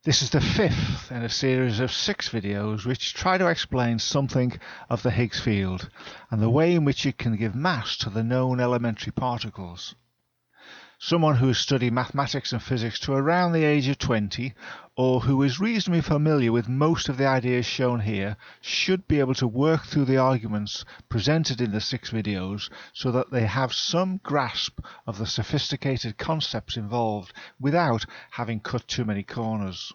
This is the fifth in a series of 6 videos which try to explain something of the Higgs field and the way in which it can give mass to the known elementary particles. Someone who has studied mathematics and physics to around the age of 20, or who is reasonably familiar with most of the ideas shown here, should be able to work through the arguments presented in the 6 videos so that they have some grasp of the sophisticated concepts involved without having cut too many corners.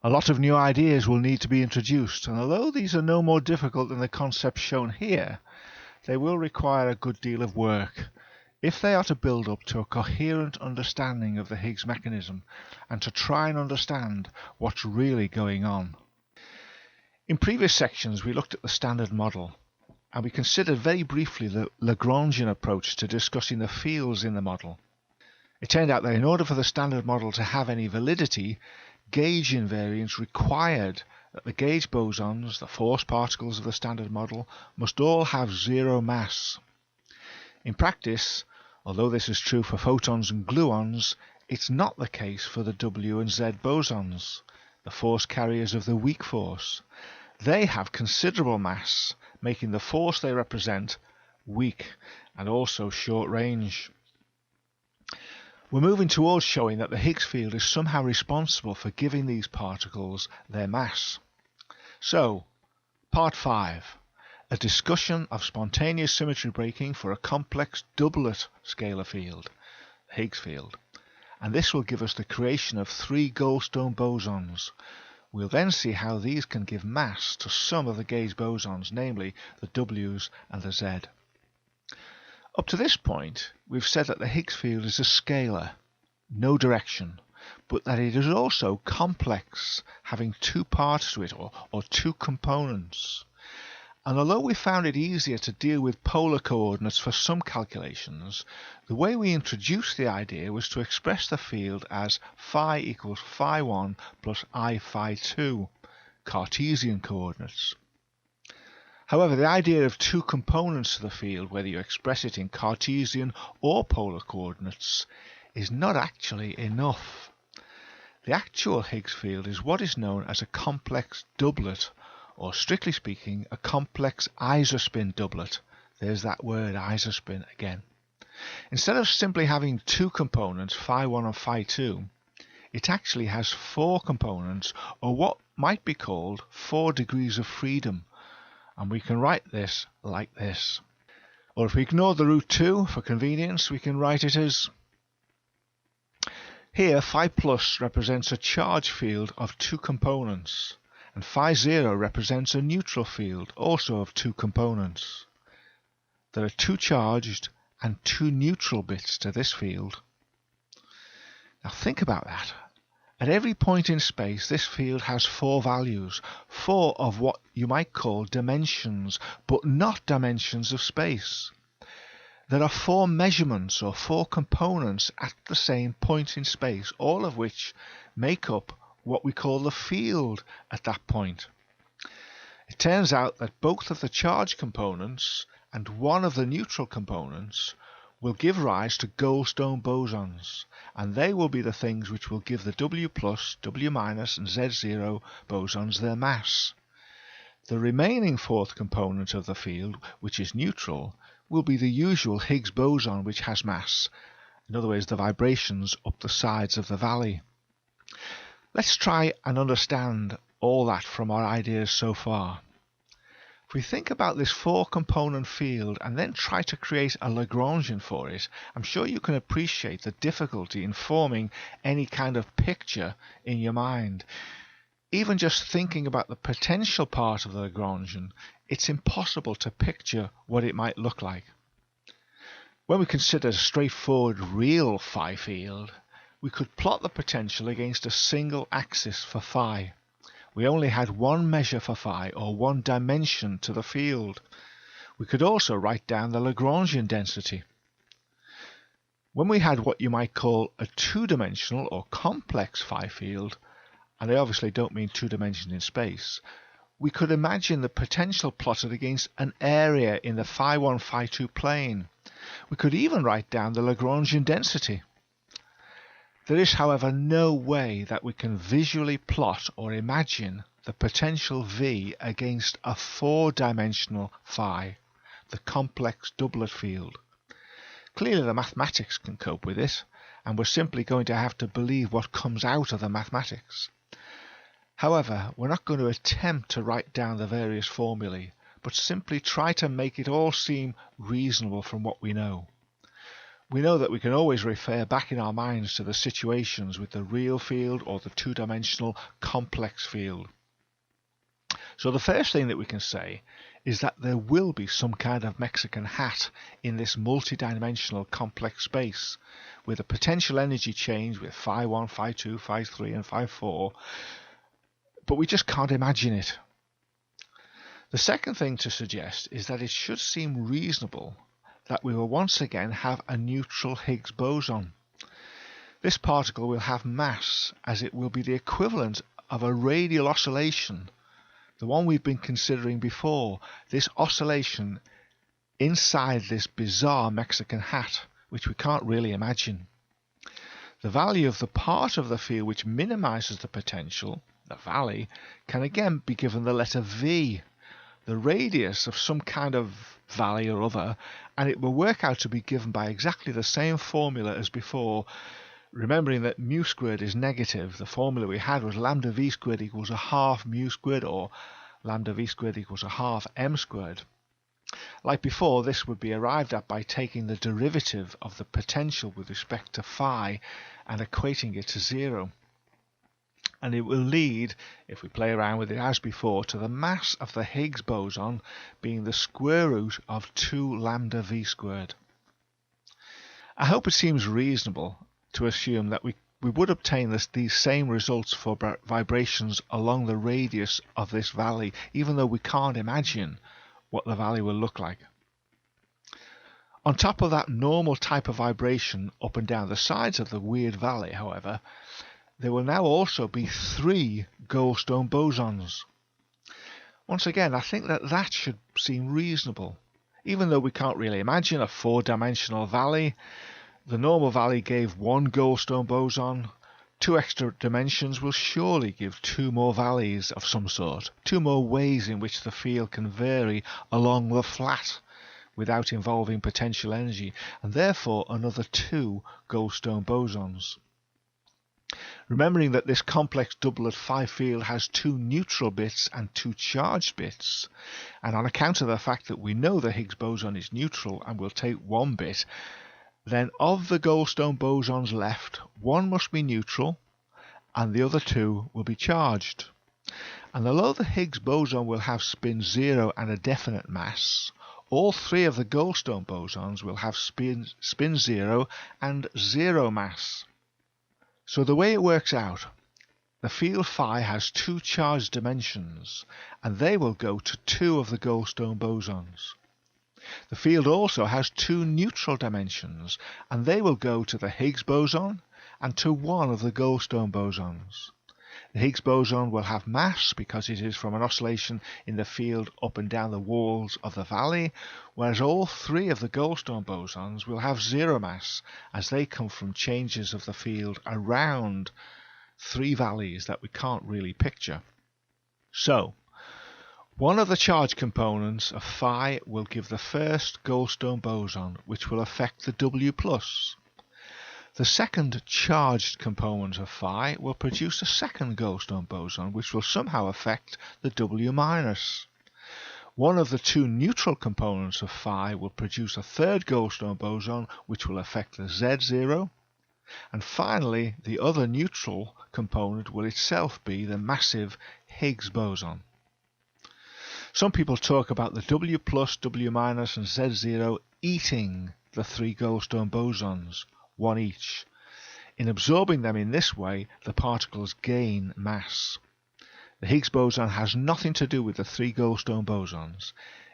A lot of new ideas will need to be introduced, and although these are no more difficult than the concepts shown here, they will require a good deal of work if they are to build up to a coherent understanding of the Higgs mechanism and to try and understand what's really going on. In previous sections we looked at the standard model, and we considered very briefly the Lagrangian approach to discussing the fields in the model. It turned out that in order for the standard model to have any validity, gauge invariance required that the gauge bosons, the force particles of the standard model, must all have zero mass. In practice, although this is true for photons and gluons, it's not the case for the W and Z bosons, the force carriers of the weak force. They have considerable mass, making the force they represent weak and also short range. We're moving towards showing that the Higgs field is somehow responsible for giving these particles their mass. So, Part 5. A discussion of spontaneous symmetry breaking for a complex doublet scalar field, the Higgs field. And this will give us the creation of 3 Goldstone bosons. We'll then see how these can give mass to some of the gauge bosons, namely the W's and the Z. Up to this point, we've said that the Higgs field is a scalar, no direction, but that it is also complex, having 2 parts to it, or 2 components. And although we found it easier to deal with polar coordinates for some calculations, the way we introduced the idea was to express the field as phi equals phi1 plus I phi2, Cartesian coordinates. However, the idea of 2 components to the field, whether you express it in Cartesian or polar coordinates, is not actually enough. The actual Higgs field is what is known as a complex doublet, or strictly speaking, a complex isospin doublet. There's that word, isospin, again. Instead of simply having 2 components, phi1 and phi2, it actually has 4 components, or what might be called 4 degrees of freedom. And we can write this like this. Or if we ignore the root 2 for convenience, we can write it as... Here, phi plus represents a charge field of 2 components, and phi 0 represents a neutral field, also of 2 components. There are 2 charged and 2 neutral bits to this field. Now think about that. At every point in space, this field has 4 values, 4 of what you might call dimensions, but not dimensions of space. There are 4 measurements or 4 components at the same point in space, all of which make up what we call the field at that point. It turns out that both of the charge components and one of the neutral components will give rise to Goldstone bosons, and they will be the things which will give the W plus, W minus and Z0 bosons their mass. The remaining 4th component of the field, which is neutral, will be the usual Higgs boson which has mass, in other words the vibrations up the sides of the valley. Let's try and understand all that from our ideas so far. If we think about this 4-component field and then try to create a Lagrangian for it, I'm sure you can appreciate the difficulty in forming any kind of picture in your mind. Even just thinking about the potential part of the Lagrangian, it's impossible to picture what it might look like. When we consider a straightforward real phi field, we could plot the potential against a single axis for phi. We only had one measure for phi, or one dimension to the field. We could also write down the Lagrangian density. When we had what you might call a 2-dimensional or complex phi field, and I obviously don't mean 2 dimensions in space, we could imagine the potential plotted against an area in the phi1, phi2 plane. We could even write down the Lagrangian density. There is, however, no way that we can visually plot or imagine the potential V against a four-dimensional phi, the complex doublet field. Clearly the mathematics can cope with it, and we're simply going to have to believe what comes out of the mathematics. However, we're not going to attempt to write down the various formulae, but simply try to make it all seem reasonable from what we know. We know that we can always refer back in our minds to the situations with the real field or the two-dimensional complex field. So the first thing that we can say is that there will be some kind of Mexican hat in this multidimensional complex space with a potential energy change with phi 1, phi 2, phi 3 and phi 4, but we just can't imagine it. The second thing to suggest is that it should seem reasonable that we will once again have a neutral Higgs boson. This particle will have mass, as it will be the equivalent of a radial oscillation, the one we've been considering before, this oscillation inside this bizarre Mexican hat, which we can't really imagine. The value of the part of the field which minimizes the potential, the valley, can again be given the letter V, the radius of some kind of valley or other, and it will work out to be given by exactly the same formula as before. Remembering that mu squared is negative, the formula we had was lambda v squared equals a half mu squared, or lambda v squared equals a half m squared. Like before, this would be arrived at by taking the derivative of the potential with respect to phi and equating it to 0. And it will lead, if we play around with it as before, to the mass of the Higgs boson being the square root of 2 lambda v squared. I hope it seems reasonable to assume that we would obtain these same results for vibrations along the radius of this valley, even though we can't imagine what the valley will look like. On top of that normal type of vibration up and down the sides of the weird valley, however, there will now also be 3 Goldstone bosons. Once again, I think that should seem reasonable. Even though we can't really imagine a 4-dimensional valley, the normal valley gave 1 Goldstone boson. 2 extra dimensions will surely give 2 more valleys of some sort, 2 more ways in which the field can vary along the flat without involving potential energy, and therefore another 2 Goldstone bosons. Remembering that this complex doublet phi field has 2 neutral bits and 2 charged bits, and on account of the fact that we know the Higgs boson is neutral and will take 1 bit, then of the Goldstone bosons left, 1 must be neutral and the other 2 will be charged. And although the Higgs boson will have spin 0 and a definite mass, all 3 of the Goldstone bosons will have spin 0 and 0 mass. So the way it works out, the field phi has 2 charged dimensions, and they will go to 2 of the Goldstone bosons. The field also has 2 neutral dimensions, and they will go to the Higgs boson and to 1 of the Goldstone bosons. The Higgs boson will have mass because it is from an oscillation in the field up and down the walls of the valley, whereas all 3 of the Goldstone bosons will have 0 mass as they come from changes of the field around 3 valleys that we can't really picture. So, one of the charge components of phi will give the first Goldstone boson, which will affect the W+. The second charged component of phi will produce a second Goldstone boson, which will somehow affect the W-. One of the 2 neutral components of phi will produce a third Goldstone boson, which will affect the Z0. And finally, the other neutral component will itself be the massive Higgs boson. Some people talk about the W+, W-, and Z0 eating the 3 Goldstone bosons, 1 each. In absorbing them in this way, the particles gain mass. The Higgs boson has nothing to do with the 3 Goldstone bosons.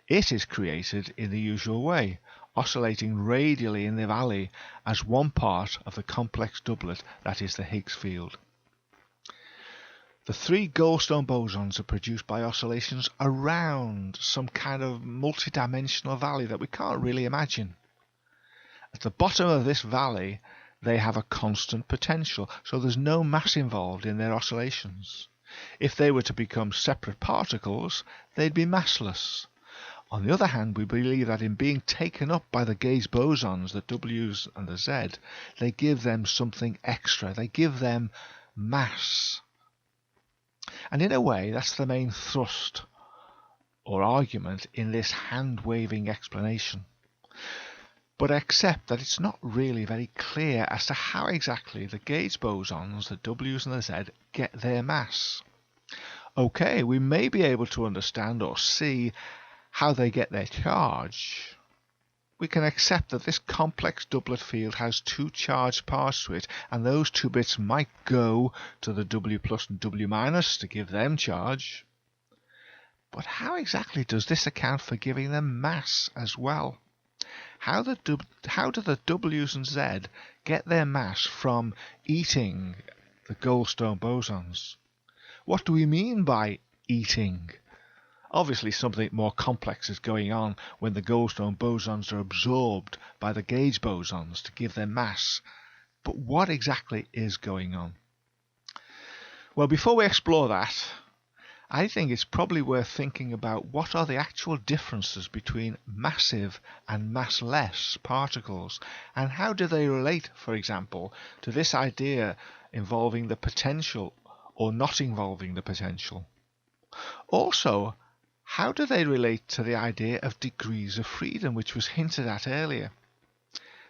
It is created in the usual way, oscillating radially in the valley as one part of the complex doublet that is the Higgs field. The 3 Goldstone bosons are produced by oscillations around some kind of multidimensional valley that we can't really imagine. At the bottom of this valley, they have a constant potential, so there's no mass involved in their oscillations. If they were to become separate particles, they'd be massless. On the other hand, we believe that in being taken up by the gauge bosons, the W's and the Z, they give them something extra. They give them mass. And in a way, that's the main thrust or argument in this hand-waving explanation. But accept that it's not really very clear as to how exactly the gauge bosons, the W's and the Z, get their mass. Okay, we may be able to understand or see how they get their charge. We can accept that this complex doublet field has two charged parts to it, and those two bits might go to the W plus and W minus to give them charge. But how exactly does this account for giving them mass as well? How do the W's and Z get their mass from eating the Goldstone bosons? What do we mean by eating? Obviously something more complex is going on when the Goldstone bosons are absorbed by the gauge bosons to give them mass. But what exactly is going on? Well, before we explore that, I think it's probably worth thinking about what are the actual differences between massive and massless particles, and how do they relate, for example, to this idea involving the potential or not involving the potential. Also, how do they relate to the idea of degrees of freedom, which was hinted at earlier?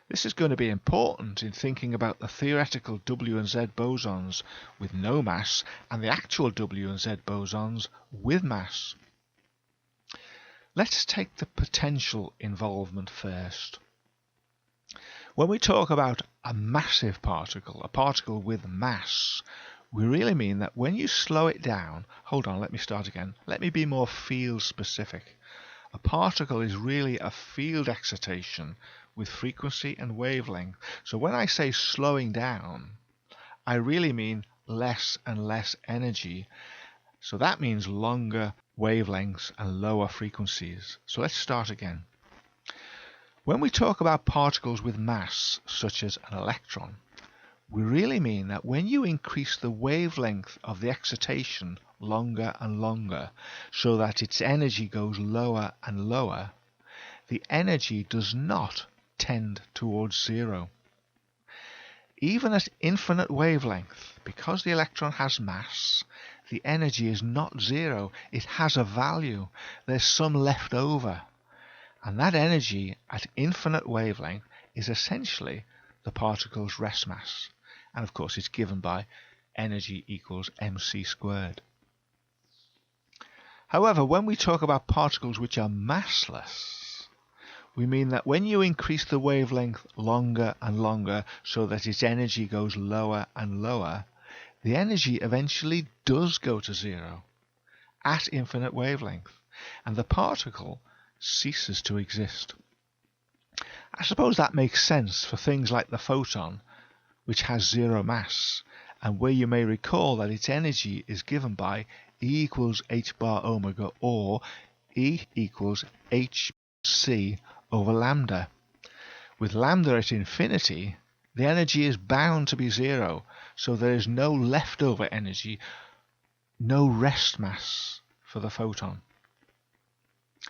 This is going to be important in thinking about the theoretical W and Z bosons with no mass and the actual W and Z bosons with mass. Let's take the potential involvement first. When we talk about a massive particle, a particle with mass, we really mean that when you slow it down, hold on, let me start again. Let me be more field specific. A particle is really a field excitation with frequency and wavelength. So when I say slowing down, I really mean less and less energy. So that means longer wavelengths and lower frequencies. So let's start again. When we talk about particles with mass, such as an electron, we really mean that when you increase the wavelength of the excitation longer and longer, so that its energy goes lower and lower, the energy does not tend towards zero. Even at infinite wavelength, because the electron has mass, the energy is not zero. It has a value. There's some left over. And that energy at infinite wavelength is essentially the particle's rest mass. And of course it's given by energy equals mc squared. However, when we talk about particles which are massless, we mean that when you increase the wavelength longer and longer so that its energy goes lower and lower, the energy eventually does go to zero at infinite wavelength, and the particle ceases to exist. I suppose that makes sense for things like the photon, which has zero mass, and where you may recall that its energy is given by E equals h bar omega, or E equals hc over lambda. With lambda at infinity, the energy is bound to be zero, so there is no leftover energy, no rest mass for the photon.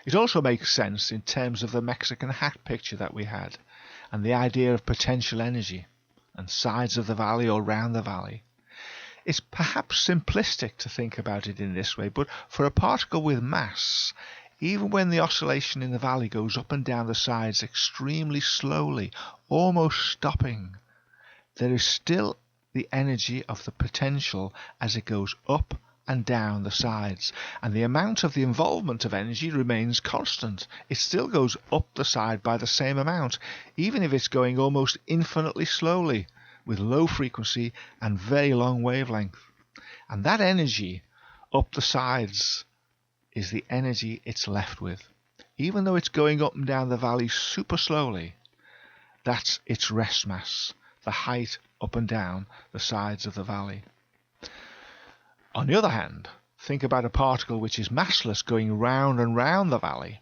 It also makes sense in terms of the Mexican hat picture that we had, and the idea of potential energy, and sides of the valley or round the valley. It's perhaps simplistic to think about it in this way, but for a particle with mass, even when the oscillation in the valley goes up and down the sides extremely slowly, almost stopping, there is still the energy of the potential as it goes up and down the sides, and the amount of the involvement of energy remains constant. It still goes up the side by the same amount, even if it's going almost infinitely slowly, with low frequency and very long wavelength. And that energy up the sides is the energy it's left with. Even though it's going up and down the valley super slowly, that's its rest mass, the height up and down the sides of the valley. On the other hand, think about a particle which is massless going round and round the valley.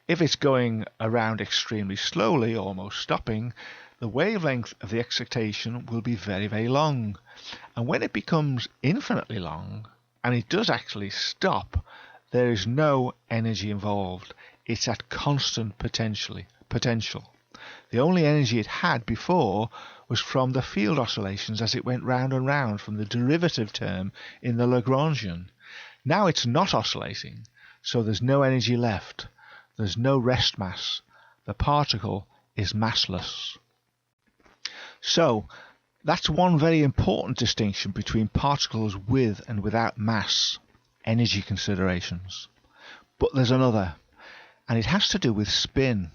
If it's going around extremely slowly, almost stopping, the wavelength of the excitation will be very, very long. And when it becomes infinitely long, and it does actually stop, there is no energy involved. It's at constant potential. The only energy it had before was from the field oscillations as it went round and round from the derivative term in the Lagrangian. Now it's not oscillating, so there's no energy left. There's no rest mass. The particle is massless. So that's one very important distinction between particles with and without mass, energy considerations. But there's another, and it has to do with spin.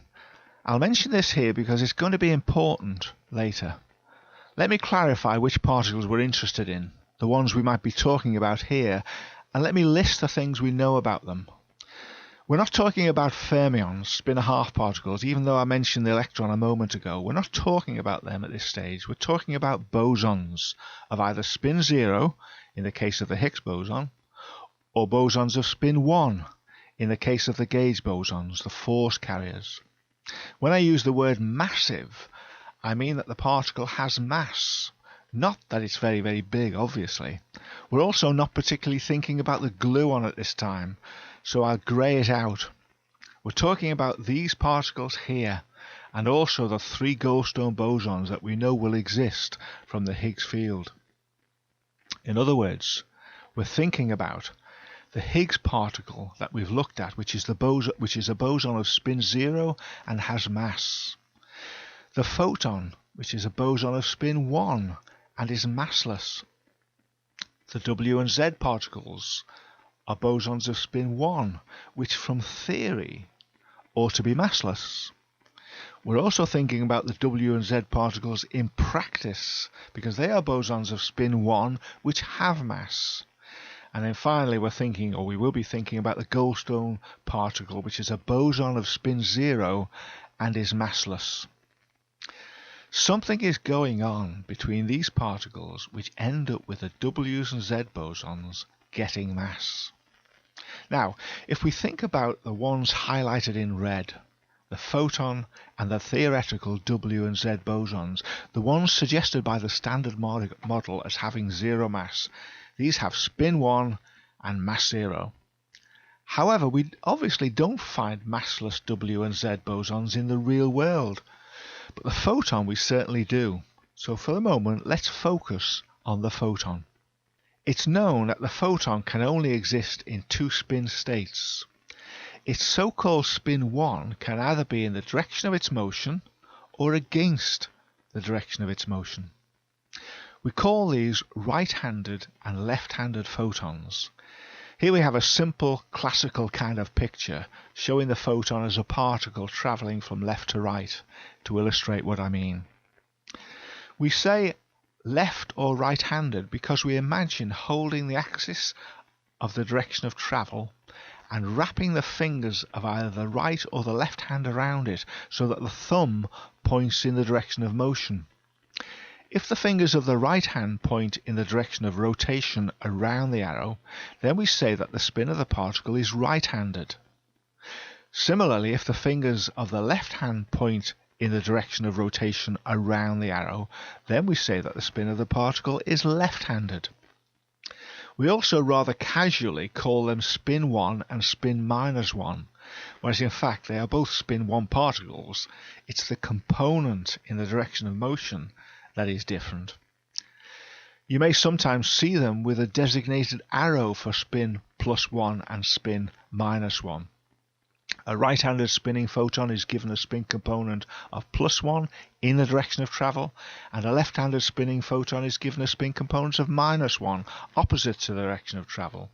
I'll mention this here because it's going to be important later. Let me clarify which particles we're interested in, the ones we might be talking about here, and let me list the things we know about them. We're not talking about fermions, spin-and-a-half particles, even though I mentioned the electron a moment ago. We're not talking about them at this stage. We're talking about bosons of either spin 0, in the case of the Higgs boson, or bosons of spin 1, in the case of the gauge bosons, the force carriers. When I use the word massive, I mean that the particle has mass, not that it's very, very big, obviously. We're also not particularly thinking about the gluon at this time, so I'll grey it out. We're talking about these particles here, and also the 3 Goldstone bosons that we know will exist from the Higgs field. In other words, we're thinking about the Higgs particle that we've looked at, which is a boson of spin 0 and has mass. The photon, which is a boson of spin 1 and is massless. The W and Z particles are bosons of spin 1, which from theory ought to be massless. We're also thinking about the W and Z particles in practice, because they are bosons of spin 1 which have mass. And then finally we will be thinking about the Goldstone particle, which is a boson of spin 0 and is massless. Something is going on between these particles which end up with the W's and Z bosons getting mass. Now, if we think about the ones highlighted in red, the photon and the theoretical W and Z bosons, the ones suggested by the standard model as having 0 mass, these have spin 1 and mass 0. However, we obviously don't find massless W and Z bosons in the real world, but the photon we certainly do. So for the moment, let's focus on the photon. It's known that the photon can only exist in 2 spin states. Its so-called spin 1 can either be in the direction of its motion or against the direction of its motion. We call these right-handed and left-handed photons. Here we have a simple classical kind of picture showing the photon as a particle travelling from left to right to illustrate what I mean. We say left or right-handed because we imagine holding the axis of the direction of travel and wrapping the fingers of either the right or the left hand around it so that the thumb points in the direction of motion. If the fingers of the right hand point in the direction of rotation around the arrow, then we say that the spin of the particle is right-handed. Similarly, if the fingers of the left hand point in the direction of rotation around the arrow, then we say that the spin of the particle is left-handed. We also rather casually call them spin 1 and spin -1, whereas in fact they are both spin 1 particles. It's the component in the direction of motion that is different. You may sometimes see them with a designated arrow for spin +1 and spin -1. A right-handed spinning photon is given a spin component of +1 in the direction of travel, and a left-handed spinning photon is given a spin component of -1 opposite to the direction of travel.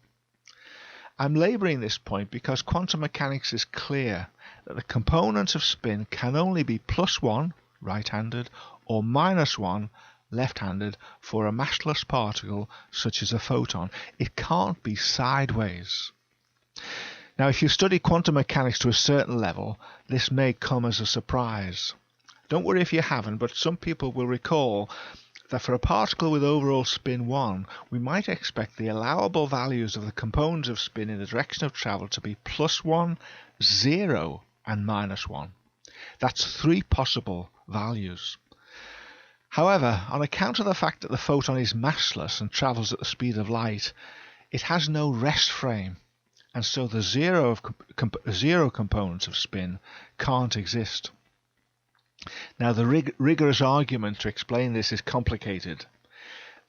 I'm labouring this point because quantum mechanics is clear that the component of spin can only be +1 right-handed or -1 left-handed for a massless particle such as a photon. It can't be sideways. Now, if you study quantum mechanics to a certain level, this may come as a surprise. Don't worry if you haven't, but some people will recall that for a particle with overall spin 1, we might expect the allowable values of the components of spin in the direction of travel to be +1, 0, and -1. That's 3 possible values. However, on account of the fact that the photon is massless and travels at the speed of light, it has no rest frame, and so the zero component of spin can't exist. Now, the rigorous argument to explain this is complicated.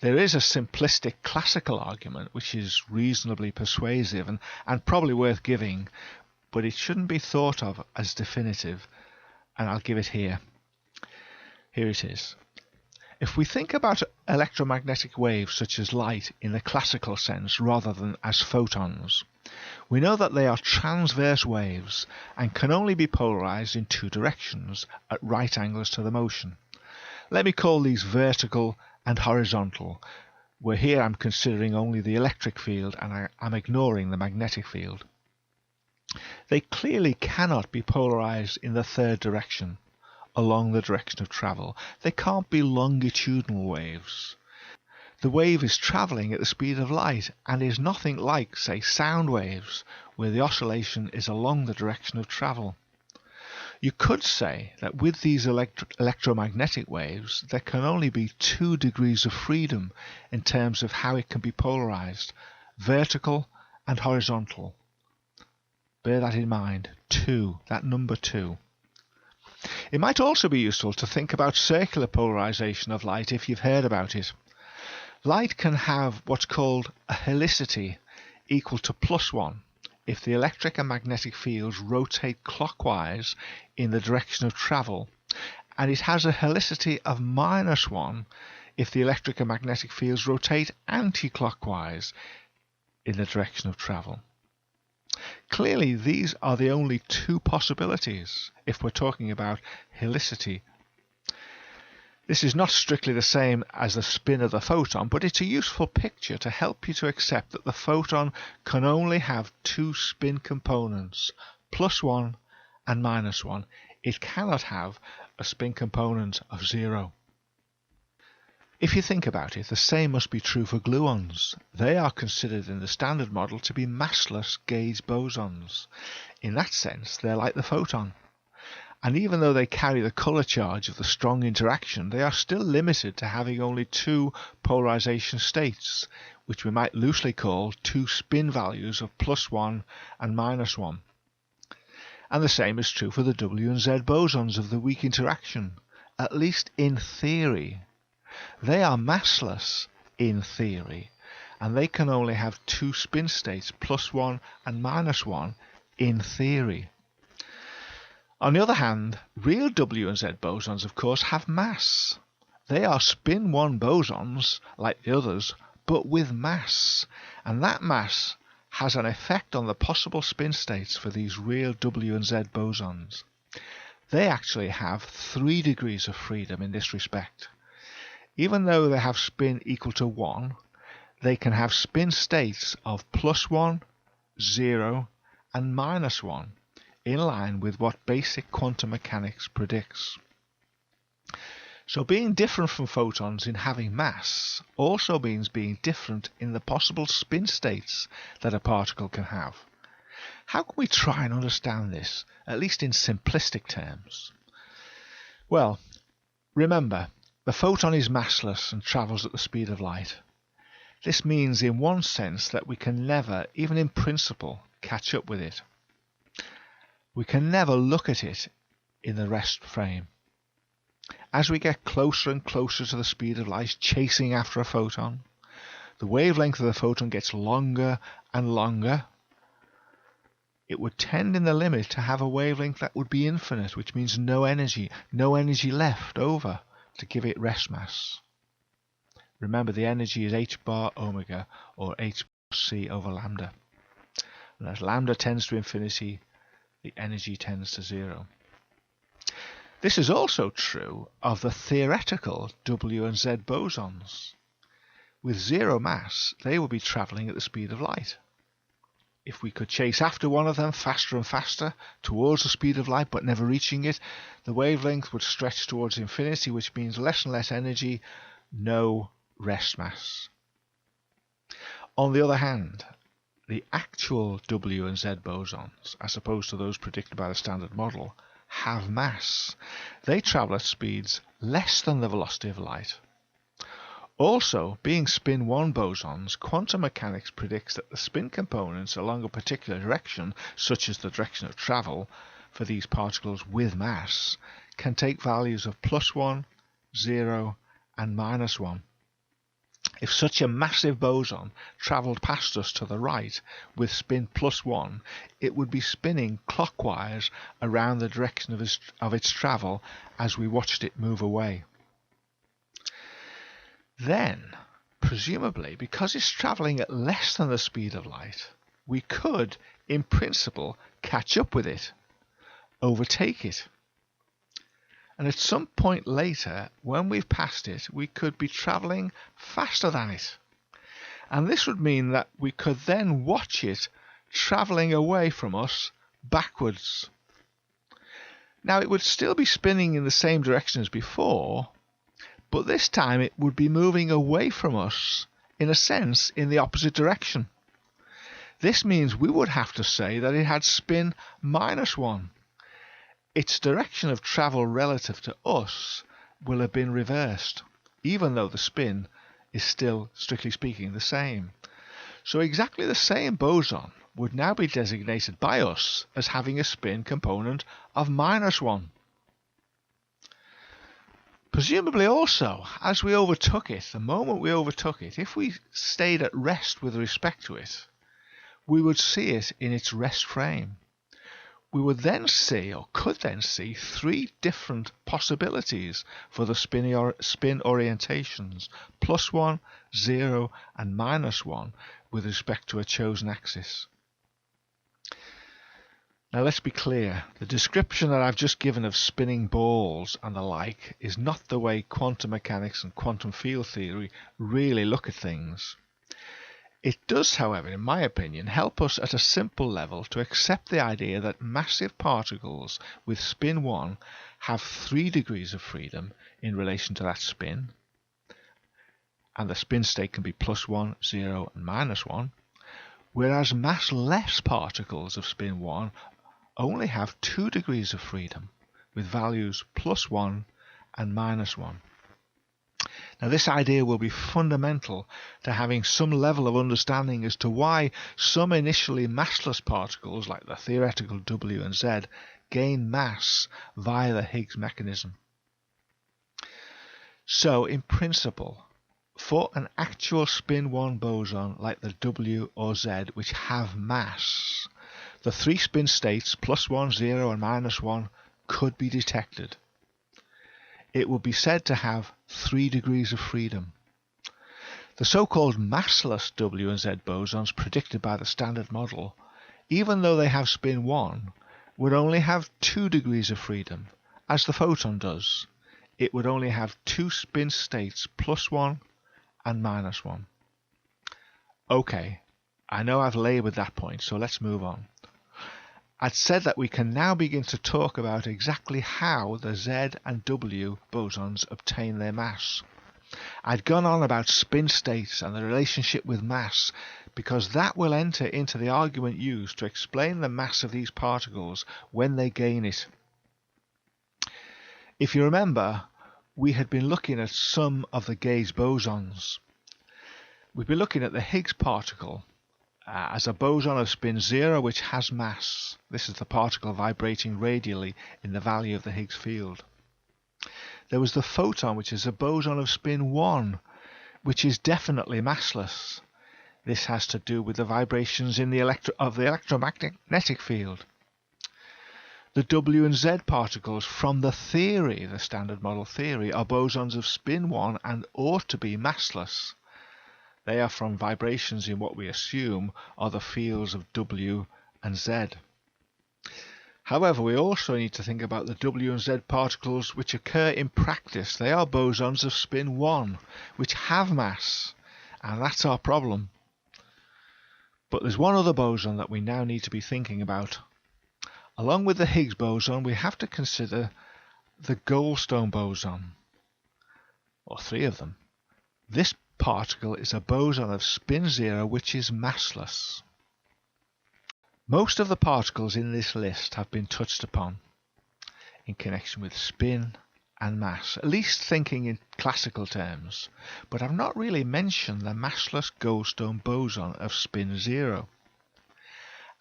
There is a simplistic classical argument which is reasonably persuasive and probably worth giving, but it shouldn't be thought of as definitive, and I'll give it here. Here it is. If we think about electromagnetic waves such as light in the classical sense rather than as photons, we know that they are transverse waves and can only be polarized in two directions at right angles to the motion. Let me call these vertical and horizontal, where here I'm considering only the electric field and I'm ignoring the magnetic field. They clearly cannot be polarized in the third direction, along the direction of travel. They can't be longitudinal waves. The wave is travelling at the speed of light and is nothing like, say, sound waves, where the oscillation is along the direction of travel. You could say that with these electromagnetic waves, there can only be 2 degrees of freedom in terms of how it can be polarized, vertical and horizontal. Bear that in mind, 2, that number 2. It might also be useful to think about circular polarization of light if you've heard about it. Light can have what's called a helicity equal to +1 if the electric and magnetic fields rotate clockwise in the direction of travel, and it has a helicity of -1 if the electric and magnetic fields rotate anti-clockwise in the direction of travel. Clearly, these are the only 2 possibilities if we're talking about helicity. This is not strictly the same as the spin of the photon, but it's a useful picture to help you to accept that the photon can only have 2 spin components, +1 and -1. It cannot have a spin component of 0. If you think about it, the same must be true for gluons. They are considered in the standard model to be massless gauge bosons. In that sense, they're like the photon. And even though they carry the colour charge of the strong interaction, they are still limited to having only 2 polarization states, which we might loosely call 2 spin values of +1 and -1. And the same is true for the W and Z bosons of the weak interaction, at least in theory. They are massless in theory, and they can only have 2 spin states, +1 and -1, in theory. On the other hand, real W and Z bosons, of course, have mass. They are spin 1 bosons, like the others, but with mass, and that mass has an effect on the possible spin states for these real W and Z bosons. They actually have 3 degrees of freedom in this respect. Even though they have spin equal to 1, they can have spin states of +1, 0, and -1, in line with what basic quantum mechanics predicts. So being different from photons in having mass also means being different in the possible spin states that a particle can have. How can we try and understand this, at least in simplistic terms? Well, remember, the photon is massless and travels at the speed of light. This means in one sense that we can never, even in principle, catch up with it. We can never look at it in the rest frame. As we get closer and closer to the speed of light, chasing after a photon, the wavelength of the photon gets longer and longer. It would tend in the limit to have a wavelength that would be infinite, which means no energy left over to give it rest mass. Remember, the energy is h bar omega, or h bar c over lambda. And as lambda tends to infinity, the energy tends to 0. This is also true of the theoretical W and Z bosons. With 0 mass, they will be travelling at the speed of light. If we could chase after one of them faster and faster towards the speed of light but never reaching it, the wavelength would stretch towards infinity, which means less and less energy, no rest mass. On the other hand, the actual W and Z bosons, as opposed to those predicted by the standard model, have mass. They travel at speeds less than the velocity of light. Also, being spin 1 bosons, quantum mechanics predicts that the spin components along a particular direction, such as the direction of travel for these particles with mass, can take values of +1, 0 and -1. If such a massive boson travelled past us to the right with spin +1, it would be spinning clockwise around the direction of its travel as we watched it move away. Then, presumably, because it's travelling at less than the speed of light, we could, in principle, catch up with it, overtake it. And at some point later, when we've passed it, we could be travelling faster than it. And this would mean that we could then watch it travelling away from us backwards. Now, it would still be spinning in the same direction as before, but this time it would be moving away from us, in a sense, in the opposite direction. This means we would have to say that it had spin -1. Its direction of travel relative to us will have been reversed, even though the spin is still, strictly speaking, the same. So exactly the same boson would now be designated by us as having a spin component of -1. Presumably also, as we overtook it, the moment we overtook it, if we stayed at rest with respect to it, we would see it in its rest frame. We would then see, or could then see, 3 different possibilities for the spin orientations, +1, 0 and -1 with respect to a chosen axis. Now let's be clear, the description that I've just given of spinning balls and the like is not the way quantum mechanics and quantum field theory really look at things. It does, however, in my opinion, help us at a simple level to accept the idea that massive particles with spin 1 have 3 degrees of freedom in relation to that spin, and the spin state can be +1, 0 and -1, whereas massless particles of spin 1 only have 2 degrees of freedom with values +1 and -1. Now this idea will be fundamental to having some level of understanding as to why some initially massless particles like the theoretical W and Z gain mass via the Higgs mechanism. So in principle, for an actual spin 1 boson like the W or Z which have mass, the 3 spin states +1, 0 and -1 could be detected. It would be said to have 3 degrees of freedom. The so-called massless W and Z bosons predicted by the Standard Model, even though they have spin 1, would only have 2 degrees of freedom, as the photon does. It would only have 2 spin states +1 and -1. Okay, I know I've laboured that point, so let's move on. I'd said that we can now begin to talk about exactly how the Z and W bosons obtain their mass. I'd gone on about spin states and the relationship with mass because that will enter into the argument used to explain the mass of these particles when they gain it. If you remember, we had been looking at some of the gauge bosons. We've been looking at the Higgs particle as a boson of spin 0 which has mass. This is the particle vibrating radially in the value of the Higgs field. There was the photon which is a boson of spin 1 which is definitely massless. This has to do with the vibrations in the electromagnetic field. The W and Z particles from the theory, the Standard Model theory, are bosons of spin 1 and ought to be massless. They are from vibrations in what we assume are the fields of W and Z. However, we also need to think about the W and Z particles which occur in practice. They are bosons of spin 1, which have mass, and that's our problem. But there's one other boson that we now need to be thinking about. Along with the Higgs boson, we have to consider the Goldstone boson, or 3 of them. This particle is a boson of spin 0 which is massless. Most of the particles in this list have been touched upon. in connection with spin and mass, at least thinking in classical terms, but I've not really mentioned the massless Goldstone boson of spin 0.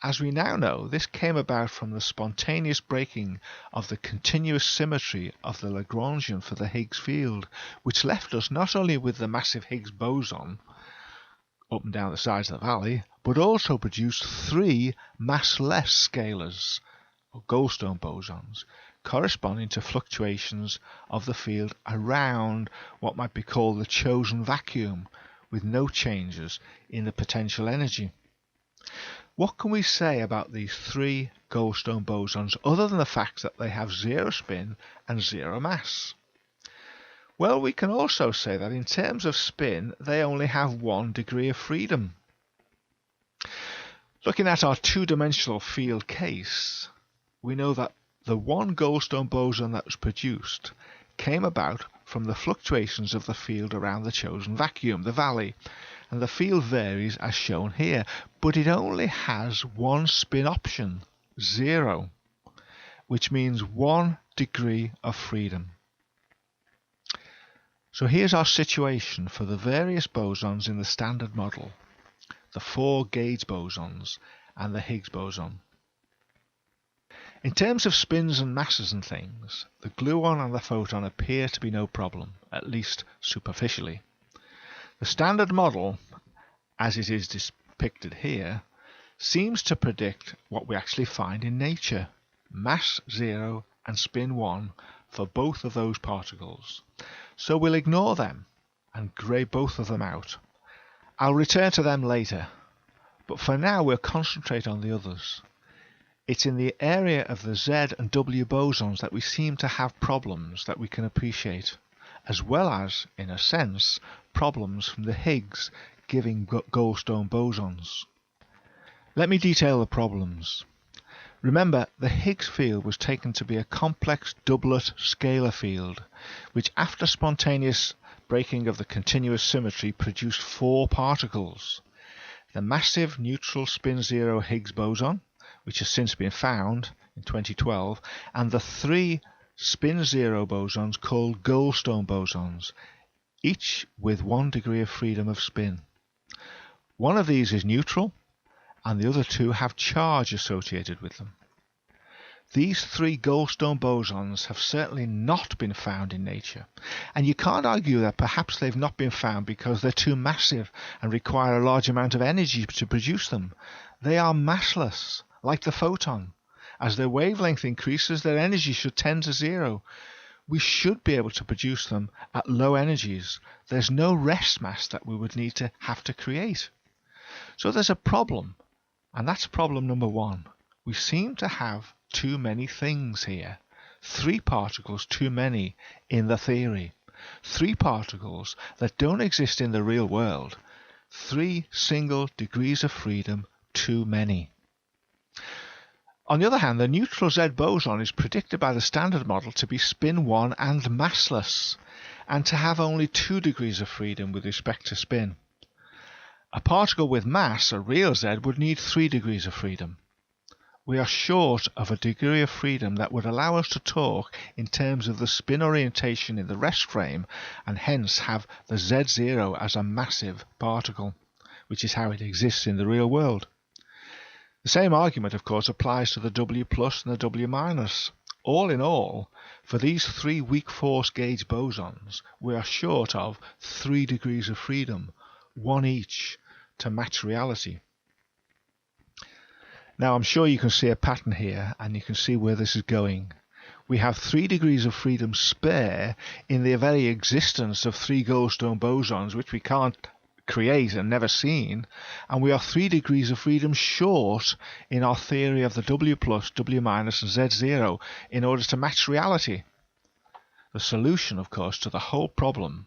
As we now know, this came about from the spontaneous breaking of the continuous symmetry of the Lagrangian for the Higgs field, which left us not only with the massive Higgs boson up and down the sides of the valley, but also produced 3 massless scalars, or Goldstone bosons, corresponding to fluctuations of the field around what might be called the chosen vacuum, with no changes in the potential energy. What can we say about these 3 Goldstone bosons other than the fact that they have 0 spin and 0 mass? Well, we can also say that in terms of spin, they only have 1 degree of freedom. Looking at our 2-dimensional field case, we know that the 1 Goldstone boson that was produced came about from the fluctuations of the field around the chosen vacuum, the valley, and the field varies as shown here, but it only has 1 spin option, 0, which means 1 degree of freedom. So here's our situation for the various bosons in the standard model, the 4 gauge bosons and the Higgs boson. In terms of spins and masses and things, the gluon and the photon appear to be no problem, at least superficially. The standard model, as it is depicted here, seems to predict what we actually find in nature, mass 0 and spin 1 for both of those particles. So we'll ignore them and grey both of them out. I'll return to them later, but for now we'll concentrate on the others. It's in the area of the Z and W bosons that we seem to have problems that we can appreciate, as well as, in a sense, problems from the Higgs giving Goldstone bosons. Let me detail the problems. Remember, the Higgs field was taken to be a complex doublet scalar field, which after spontaneous breaking of the continuous symmetry produced 4 particles. The massive neutral spin 0 Higgs boson, which has since been found in 2012, and the 3 spin 0 bosons called Goldstone bosons, each with 1 degree of freedom of spin. One of these is neutral, and the other 2 have charge associated with them. These 3 Goldstone bosons have certainly not been found in nature, and you can't argue that perhaps they've not been found because they're too massive and require a large amount of energy to produce them. They are massless, like the photon. As their wavelength increases, their energy should tend to 0. We should be able to produce them at low energies. There's no rest mass that we would need to have to create. So there's a problem, and that's problem number 1. We seem to have too many things here. 3 particles too many in the theory. 3 particles that don't exist in the real world. 3 single degrees of freedom too many. On the other hand, the neutral Z boson is predicted by the standard model to be spin 1 and massless, and to have only 2 degrees of freedom with respect to spin. A particle with mass, a real Z, would need 3 degrees of freedom. We are short of a degree of freedom that would allow us to talk in terms of the spin orientation in the rest frame, and hence have the Z0 as a massive particle, which is how it exists in the real world. The same argument, of course, applies to the W plus and the W minus. All in all, for these 3 weak force gauge bosons, we are short of 3 degrees of freedom, 1 each, to match reality. Now I'm sure you can see a pattern here, and you can see where this is going. We have 3 degrees of freedom spare in the very existence of 3 Goldstone bosons, which we can't create and never seen, and we are 3 degrees of freedom short in our theory of the W plus, W minus and Z0 in order to match reality. The solution, of course, to the whole problem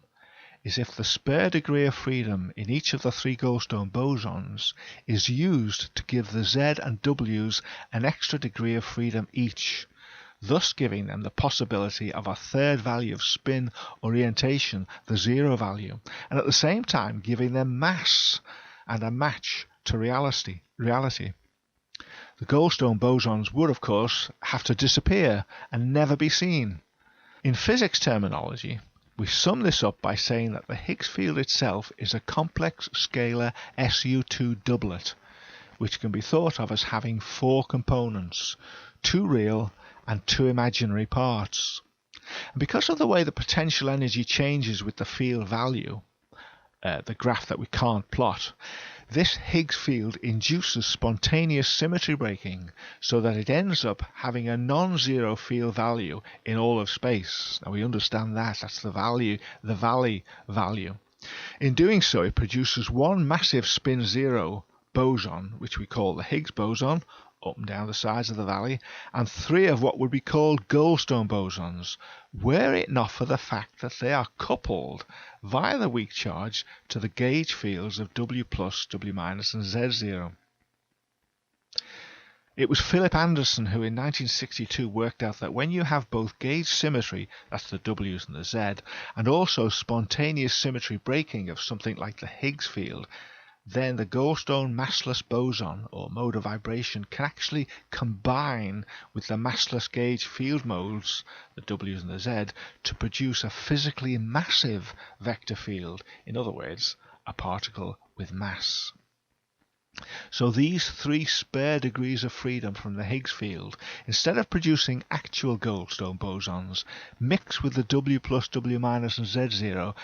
is if the spare degree of freedom in each of the 3 Goldstone bosons is used to give the Z and W's an extra degree of freedom each, thus giving them the possibility of a third value of spin orientation, the 0 value, and at the same time giving them mass and a match to reality. The Goldstone bosons would, of course, have to disappear and never be seen. In physics terminology, we sum this up by saying that the Higgs field itself is a complex scalar SU2 doublet, which can be thought of as having 4 components, 2 real and 2 imaginary parts. And because of the way the potential energy changes with the field value, the graph that we can't plot, this Higgs field induces spontaneous symmetry breaking so that it ends up having a non-zero field value in all of space. Now we understand that's the Valley value. In doing so, it produces one massive spin zero boson, which we call the Higgs boson, up and down the sides of the valley, and 3 of what would be called Goldstone bosons, were it not for the fact that they are coupled via the weak charge to the gauge fields of W+, W-, and Z0. It was Philip Anderson who in 1962 worked out that when you have both gauge symmetry, that's the W's and the Z, and also spontaneous symmetry breaking of something like the Higgs field, then the Goldstone massless boson, or mode of vibration, can actually combine with the massless gauge field modes, the W's and the Z, to produce a physically massive vector field, in other words, a particle with mass. So these 3 spare degrees of freedom from the Higgs field, instead of producing actual Goldstone bosons, mix with the W+, W- and Z0,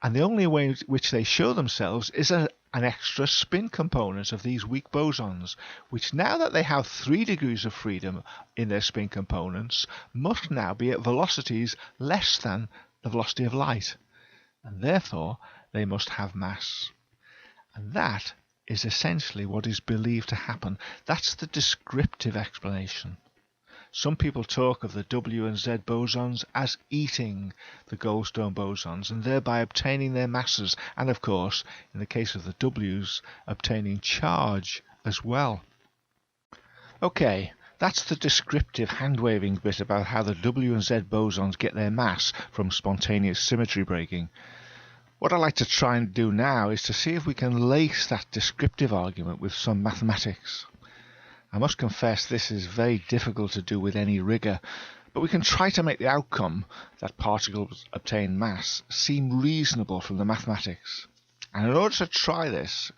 and the only way in which they show themselves is an extra spin component of these weak bosons, which now that they have 3 degrees of freedom in their spin components, must now be at velocities less than the velocity of light, and therefore they must have mass. And that is essentially what is believed to happen. That's the descriptive explanation. Some people talk of the W and Z bosons as eating the Goldstone bosons and thereby obtaining their masses, and of course, in the case of the W's, obtaining charge as well. Okay, that's the descriptive hand-waving bit about how the W and Z bosons get their mass from spontaneous symmetry breaking. What I'd like to try and do now is to see if we can lace that descriptive argument with some mathematics. I must confess this is very difficult to do with any rigour, but we can try to make the outcome, that particles obtain mass, seem reasonable from the mathematics. And in order to try this,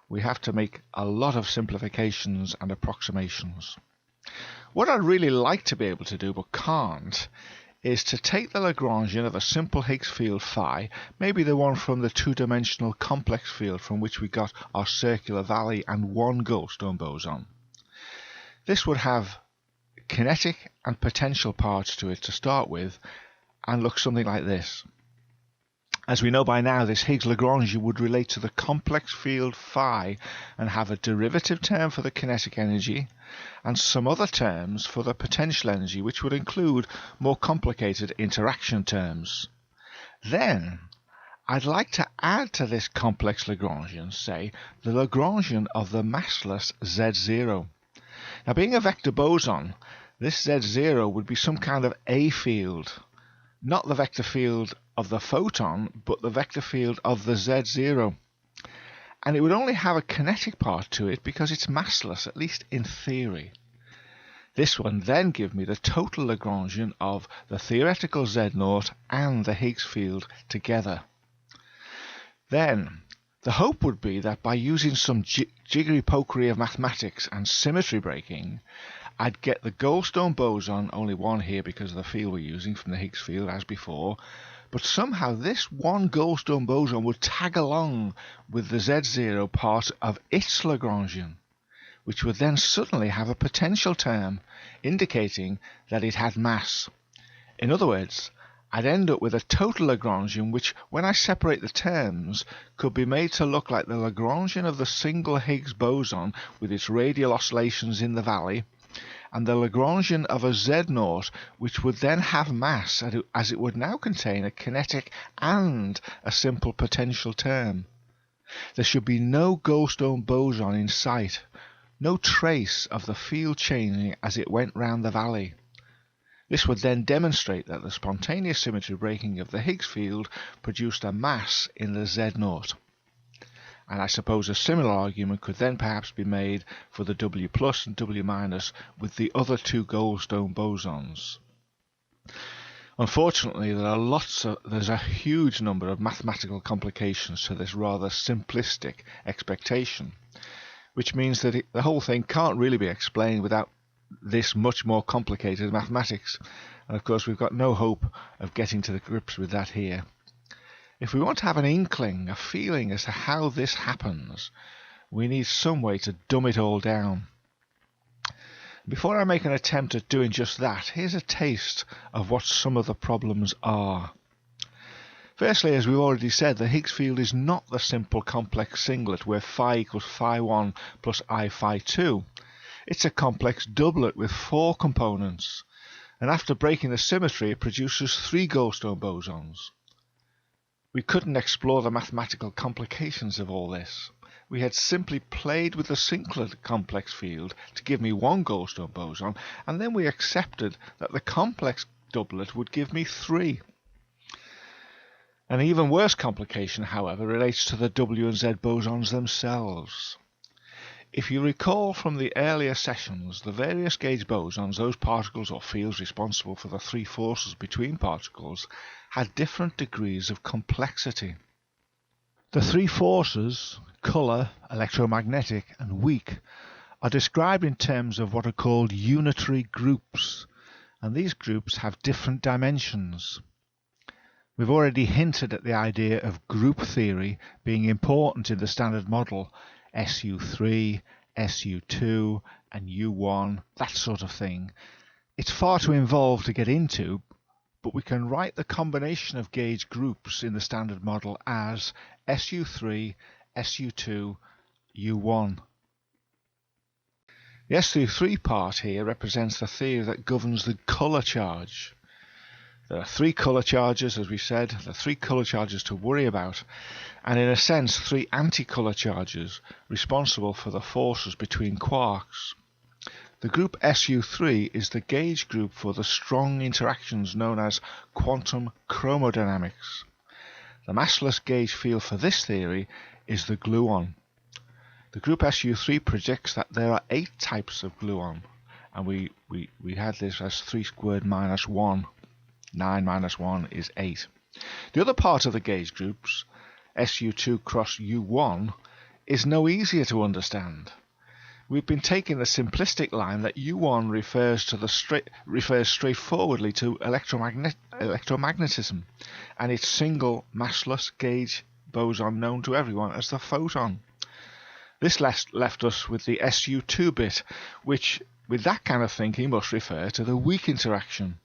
we have to make a lot of simplifications and approximations. What I'd really like to be able to do but can't is to take the Lagrangian of a simple Higgs field phi, maybe the one from the 2-dimensional complex field from which we got our circular valley and 1 Goldstone boson. This would have kinetic and potential parts to it to start with and look something like this. As we know by now, this Higgs Lagrangian would relate to the complex field phi and have a derivative term for the kinetic energy and some other terms for the potential energy, which would include more complicated interaction terms. Then I'd like to add to this complex Lagrangian, say, the Lagrangian of the massless Z0. Now, being a vector boson, this Z0 would be some kind of A field, not the vector field of the photon, but the vector field of the Z0. And it would only have a kinetic part to it because it's massless, at least in theory. This would then give me the total Lagrangian of the theoretical Z0 and the Higgs field together. Then, the hope would be that by using some jiggery-pokery of mathematics and symmetry breaking, I'd get the Goldstone boson, only one here because of the field we're using from the Higgs field as before, but somehow this 1 Goldstone boson would tag along with the Z0 part of its Lagrangian, which would then suddenly have a potential term indicating that it had mass. In other words, I'd end up with a total Lagrangian which, when I separate the terms, could be made to look like the Lagrangian of the single Higgs boson with its radial oscillations in the valley, and the Lagrangian of a Z0 which would then have mass as it would now contain a kinetic and a simple potential term. There should be no Goldstone boson in sight, no trace of the field changing as it went round the valley. This would then demonstrate that the spontaneous symmetry breaking of the Higgs field produced a mass in the Z0. And I suppose a similar argument could then perhaps be made for the W plus and W minus with the other two Goldstone bosons. Unfortunately, there's a huge number of mathematical complications to this rather simplistic expectation, which means that the whole thing can't really be explained without this much more complicated mathematics. And of course, we've got no hope of getting to the grips with that here. If we want to have an inkling, a feeling as to how this happens, we need some way to dumb it all down. Before I make an attempt at doing just that, here's a taste of what some of the problems are. Firstly, as we've already said, the Higgs field is not the simple complex singlet where phi equals phi1 plus I phi2. It's a complex doublet with 4 components, and after breaking the symmetry it produces 3 Goldstone bosons. We couldn't explore the mathematical complications of all this. We had simply played with the singlet complex field to give me 1 Goldstone boson, and then we accepted that the complex doublet would give me 3. An even worse complication, however, relates to the W and Z bosons themselves. If you recall from the earlier sessions, the various gauge bosons, those particles or fields responsible for the 3 forces between particles, had different degrees of complexity. The 3 forces, colour, electromagnetic and weak, are described in terms of what are called unitary groups, and these groups have different dimensions. We've already hinted at the idea of group theory being important in the standard model, SU3, SU2 and U1, that sort of thing. It's far too involved to get into, but we can write the combination of gauge groups in the standard model as SU3, SU2, U1. The SU3 part here represents the theory that governs the colour charge. There are 3 colour charges, as we said, there are 3 colour charges to worry about, and in a sense 3 anti-colour charges responsible for the forces between quarks. The group SU3 is the gauge group for the strong interactions known as quantum chromodynamics. The massless gauge field for this theory is the gluon. The group SU3 predicts that there are 8 types of gluon, and we had this as 3 squared minus 1. 9 minus 1 is 8. The other part of the gauge groups, SU2 cross U1, is no easier to understand. We've been taking the simplistic line that U1 refers straightforwardly to electromagnetism and its single massless gauge boson known to everyone as the photon. This left us with the SU2 bit, which with that kind of thinking must refer to the weak interaction.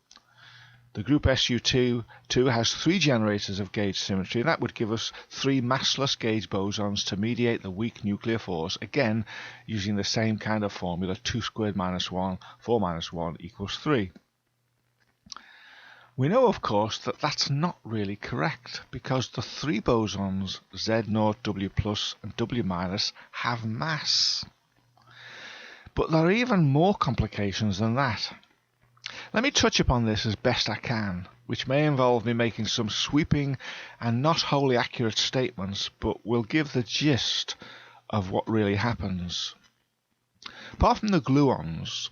The group SU2 has 3 generators of gauge symmetry, and that would give us 3 massless gauge bosons to mediate the weak nuclear force, again using the same kind of formula, 2 squared minus 1, 4 minus 1 equals 3. We know, of course, that that's not really correct, because the 3 bosons, Z0, W plus and W minus, have mass. But there are even more complications than that. Let me touch upon this as best I can, which may involve me making some sweeping and not wholly accurate statements, but will give the gist of what really happens. Apart from the gluons,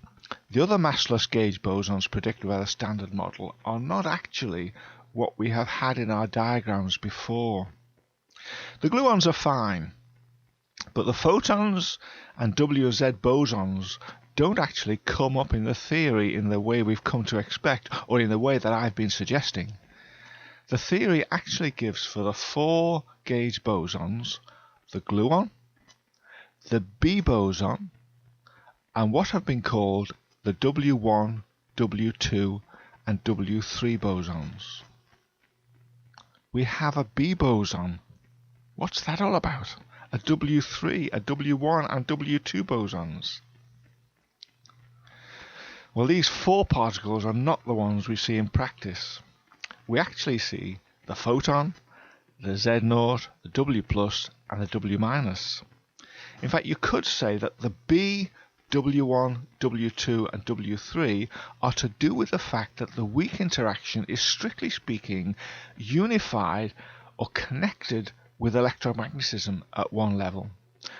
the other massless gauge bosons predicted by the standard model are not actually what we have had in our diagrams before. The gluons are fine, but the photons and WZ bosons don't actually come up in the theory in the way we've come to expect, or in the way that I've been suggesting. The theory actually gives for the 4 gauge bosons the gluon, the B boson, and what have been called the W1, W2 and W3 bosons. We have a B boson. What's that all about? A W3, a W1 and W2 bosons. Well, these 4 particles are not the ones we see in practice. We actually see the photon, the Z0, the W plus and the W minus. In fact, you could say that the B, W1, W2 and W3 are to do with the fact that the weak interaction is, strictly speaking, unified or connected with electromagnetism at one level.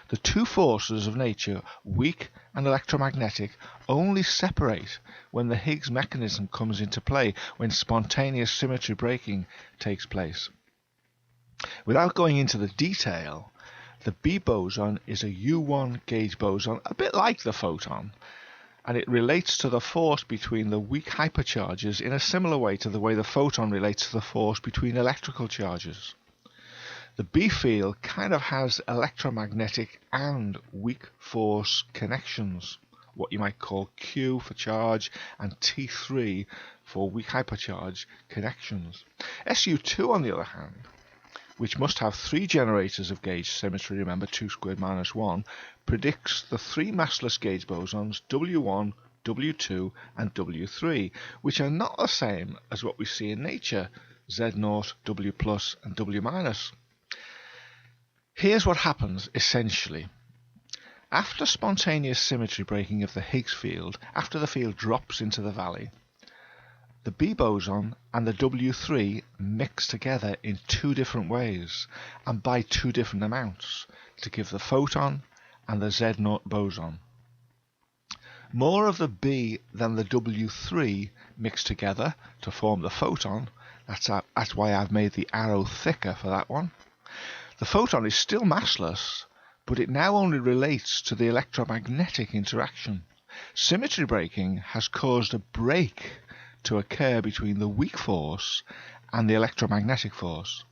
The two forces of nature, weak and electromagnetic, only separate when the Higgs mechanism comes into play, when spontaneous symmetry breaking takes place. Without going into the detail, the B boson is a U1 gauge boson, a bit like the photon, and it relates to the force between the weak hypercharges in a similar way to the way the photon relates to the force between electrical charges. The B field kind of has electromagnetic and weak force connections, what you might call Q for charge and T3 for weak hypercharge connections. SU2, on the other hand, which must have three generators of gauge symmetry, remember 2 squared minus 1, predicts the three massless gauge bosons W1, W2 and W3, which are not the same as what we see in nature, Z0, W plus and W minus. Here's what happens essentially. After spontaneous symmetry breaking of the Higgs field, after the field drops into the valley, the B boson and the W3 mix together in two different ways and by two different amounts to give the photon and the Z0 boson. More of the B than the W3 mix together to form the photon. That's why I've made the arrow thicker for that one. The photon is still massless, but it now only relates to the electromagnetic interaction. Symmetry breaking has caused a break to occur between the weak force and the electromagnetic force.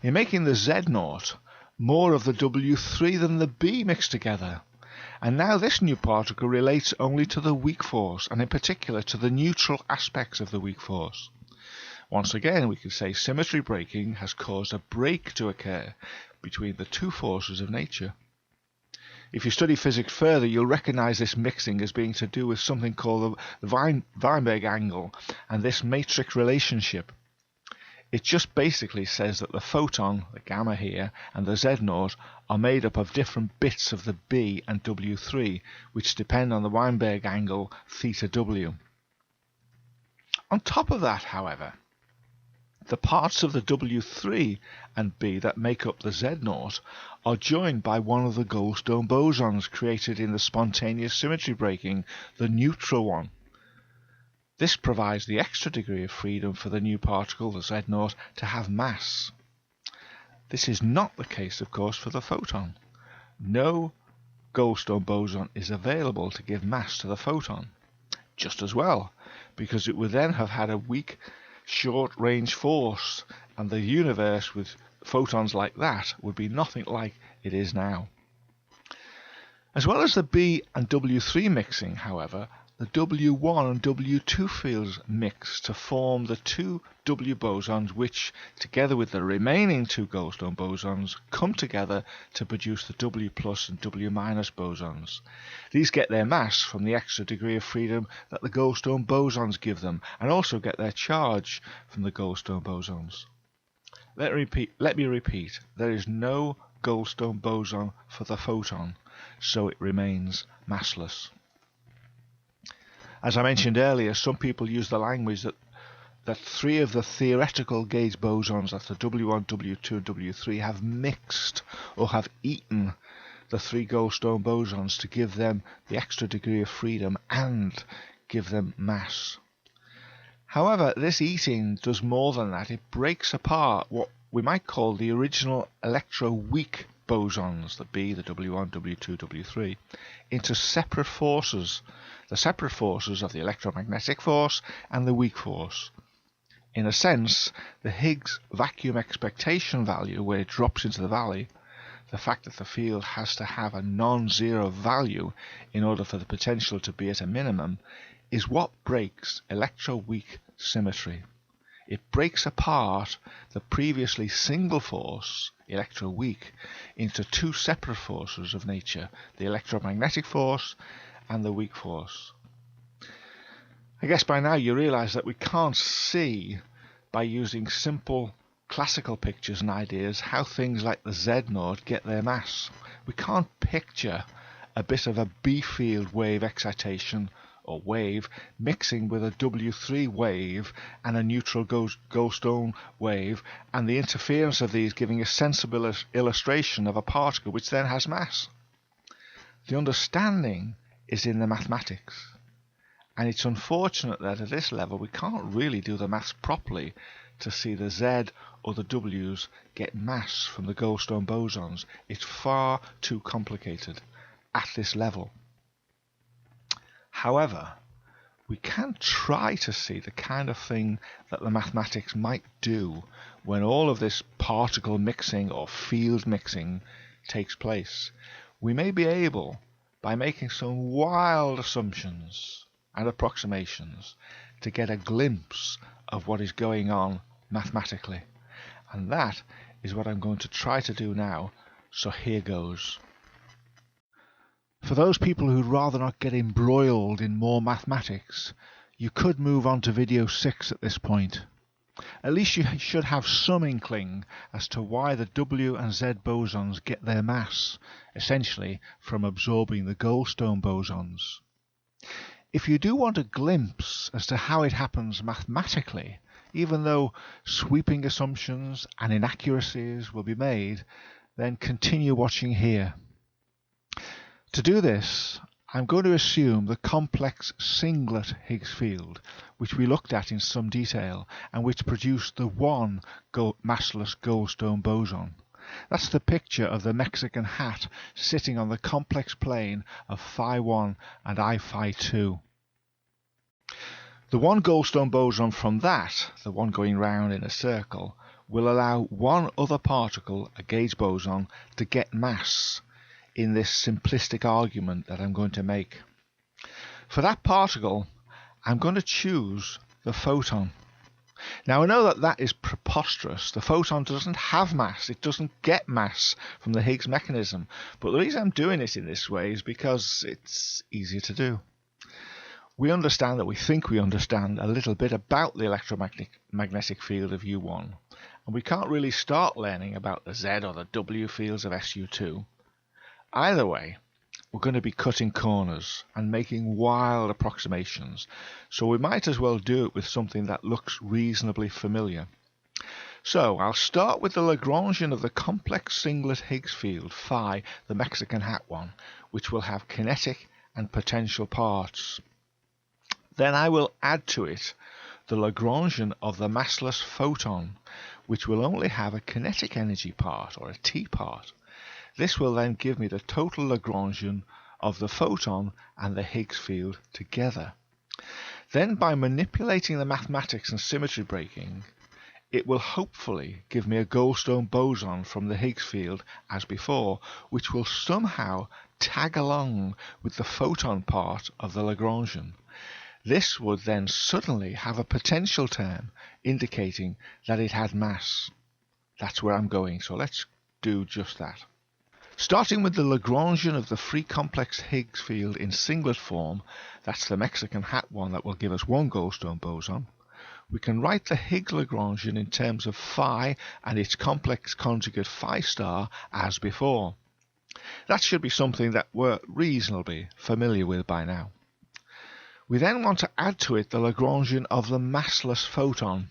In making the Z0, more of the W3 than the B mix together, and now this new particle relates only to the weak force, and in particular to the neutral aspects of the weak force. Once again, we can say symmetry breaking has caused a break to occur between the two forces of nature. If you study physics further, you'll recognize this mixing as being to do with something called the Weinberg angle and this matrix relationship. It just basically says that the photon, the gamma here, and the Z0 are made up of different bits of the B and W3, which depend on the Weinberg angle theta W. On top of that, however, the parts of the W3 and B that make up the Z0 are joined by one of the Goldstone bosons created in the spontaneous symmetry breaking, the neutral one. This provides the extra degree of freedom for the new particle, the Z0, to have mass. This is not the case, of course, for the photon. No Goldstone boson is available to give mass to the photon. Just as well, because it would then have had a weak short-range force, and the universe with photons like that would be nothing like it is now. As well as the B and W3 mixing, however, the W1 and W2 fields mix to form the two W bosons which, together with the remaining two Goldstone bosons, come together to produce the W plus and W minus bosons. These get their mass from the extra degree of freedom that the Goldstone bosons give them, and also get their charge from the Goldstone bosons. Let me repeat, there is no Goldstone boson for the photon, so it remains massless. As I mentioned earlier, some people use the language that three of the theoretical gauge bosons, that's the W1, W2 and W3, have mixed or have eaten the three Goldstone bosons to give them the extra degree of freedom and give them mass. However, this eating does more than that. It breaks apart what we might call the original electroweak bosons, the B, the W1, W2, W3, into separate forces. The separate forces of the electromagnetic force and the weak force. In a sense, the Higgs vacuum expectation value, where it drops into the valley, the fact that the field has to have a non-zero value in order for the potential to be at a minimum, is what breaks electroweak symmetry. It breaks apart the previously single force, electroweak, into two separate forces of nature, the electromagnetic force and the weak force. I guess by now you realize that we can't see, by using simple classical pictures and ideas, how things like the Z0 get their mass. We can't picture a bit of a B field wave excitation or wave mixing with a W3 wave and a neutral Goldstone wave, and the interference of these giving a sensible illustration of a particle which then has mass. The understanding is in the mathematics, and it's unfortunate that at this level we can't really do the maths properly to see the Z or the W's get mass from the Goldstone bosons. It's far too complicated at this level. However, we can try to see the kind of thing that the mathematics might do when all of this particle mixing or field mixing takes place. We may be able, by making some wild assumptions and approximations, to get a glimpse of what is going on mathematically. And that is what I'm going to try to do now, so here goes. For those people who'd rather not get embroiled in more mathematics, you could move on to video 6 at this point. At least you should have some inkling as to why the W and Z bosons get their mass, essentially from absorbing the Goldstone bosons. If you do want a glimpse as to how it happens mathematically, even though sweeping assumptions and inaccuracies will be made, then continue watching here. To do this, I'm going to assume the complex singlet Higgs field, which we looked at in some detail, and which produced the one massless Goldstone boson. That's the picture of the Mexican hat sitting on the complex plane of phi1 and I phi2. The one Goldstone boson from that, the one going round in a circle, will allow one other particle, a gauge boson, to get mass in this simplistic argument that I'm going to make. For that particle, I'm going to choose the photon. Now I know that that is preposterous. The photon doesn't have mass. It doesn't get mass from the Higgs mechanism. But the reason I'm doing it in this way is because it's easier to do. We understand that we think we understand a little bit about the electromagnetic field of U1. And we can't really start learning about the Z or the W fields of SU2. Either way, we're going to be cutting corners and making wild approximations, so we might as well do it with something that looks reasonably familiar. So I'll start with the Lagrangian of the complex singlet Higgs field, phi, the Mexican hat one, which will have kinetic and potential parts. Then I will add to it the Lagrangian of the massless photon, which will only have a kinetic energy part, or a T part. This will then give me the total Lagrangian of the photon and the Higgs field together. Then by manipulating the mathematics and symmetry breaking, it will hopefully give me a Goldstone boson from the Higgs field as before, which will somehow tag along with the photon part of the Lagrangian. This would then suddenly have a potential term indicating that it had mass. That's where I'm going, so let's do just that. Starting with the Lagrangian of the free complex Higgs field in singlet form, that's the Mexican hat one that will give us one Goldstone boson, we can write the Higgs Lagrangian in terms of phi and its complex conjugate phi star as before. That should be something that we're reasonably familiar with by now. We then want to add to it the Lagrangian of the massless photon.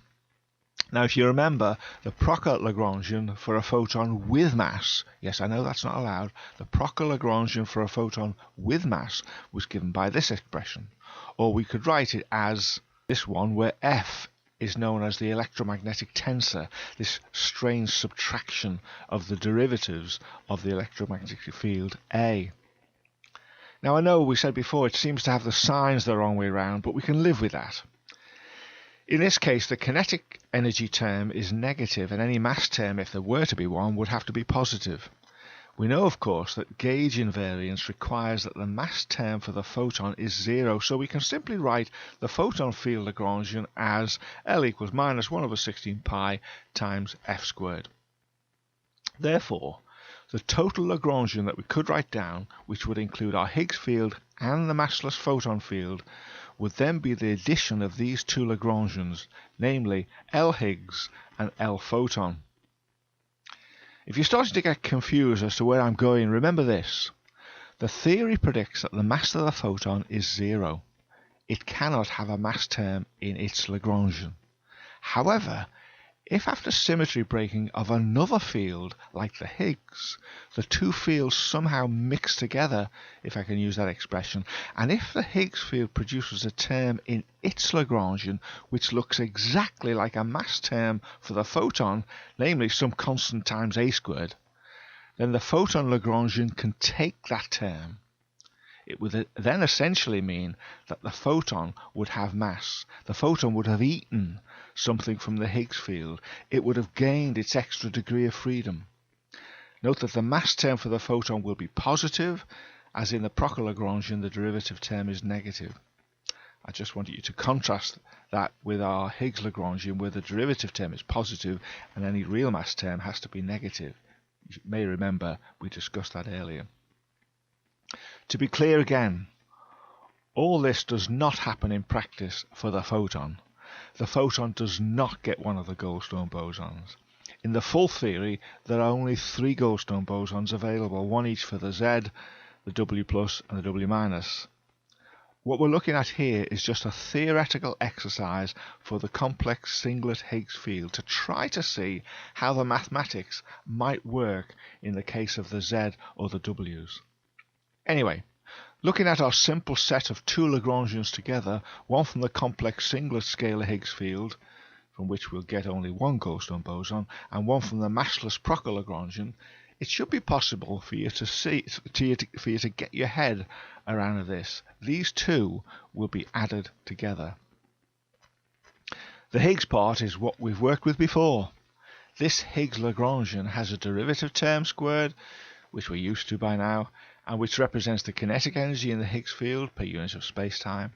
Now, if you remember, the Proctor Lagrangian for a photon with mass, yes, I know that's not allowed, the Proctor Lagrangian for a photon with mass was given by this expression. Or we could write it as this one, where F is known as the electromagnetic tensor, this strange subtraction of the derivatives of the electromagnetic field A. Now, I know we said before it seems to have the signs the wrong way around, but we can live with that. In this case, the kinetic energy term is negative, and any mass term, if there were to be one, would have to be positive. We know, of course, that gauge invariance requires that the mass term for the photon is 0, so we can simply write the photon field Lagrangian as L equals minus 1 over 16 pi times f squared. Therefore, the total Lagrangian that we could write down, which would include our Higgs field and the massless photon field, would then be the addition of these two Lagrangians, namely L Higgs and L photon. If you're starting to get confused as to where I'm going, remember this. The theory predicts that the mass of the photon is 0. it cannot have a mass term in its Lagrangian. However, if after symmetry breaking of another field like the Higgs, the two fields somehow mix together, if I can use that expression, and if the Higgs field produces a term in its Lagrangian which looks exactly like a mass term for the photon, namely some constant times a squared, then the photon Lagrangian can take that term. It would then essentially mean that the photon would have mass. The photon would have eaten something from the Higgs field. It would have gained its extra degree of freedom. Note that the mass term for the photon will be positive, as in the Proctor Lagrangian the derivative term is negative. I just want you to contrast that with our Higgs Lagrangian, where the derivative term is positive and any real mass term has to be negative. You may remember we discussed that earlier. To be clear again, all this does not happen in practice for the photon. The photon does not get one of the Goldstone bosons. In the full theory, there are only 3 Goldstone bosons available, one each for the Z, the W+, and the W-. What we're looking at here is just a theoretical exercise for the complex singlet Higgs field to try to see how the mathematics might work in the case of the Z or the Ws. Anyway, looking at our simple set of 2 Lagrangians together, one from the complex singlet scalar Higgs field, from which we'll get only one Goldstone boson, and one from the massless Proctor Lagrangian, it should be possible for you to get your head around this. These two will be added together. The Higgs part is what we've worked with before. This Higgs Lagrangian has a derivative term squared, which we're used to by now, and which represents the kinetic energy in the Higgs field per unit of space-time.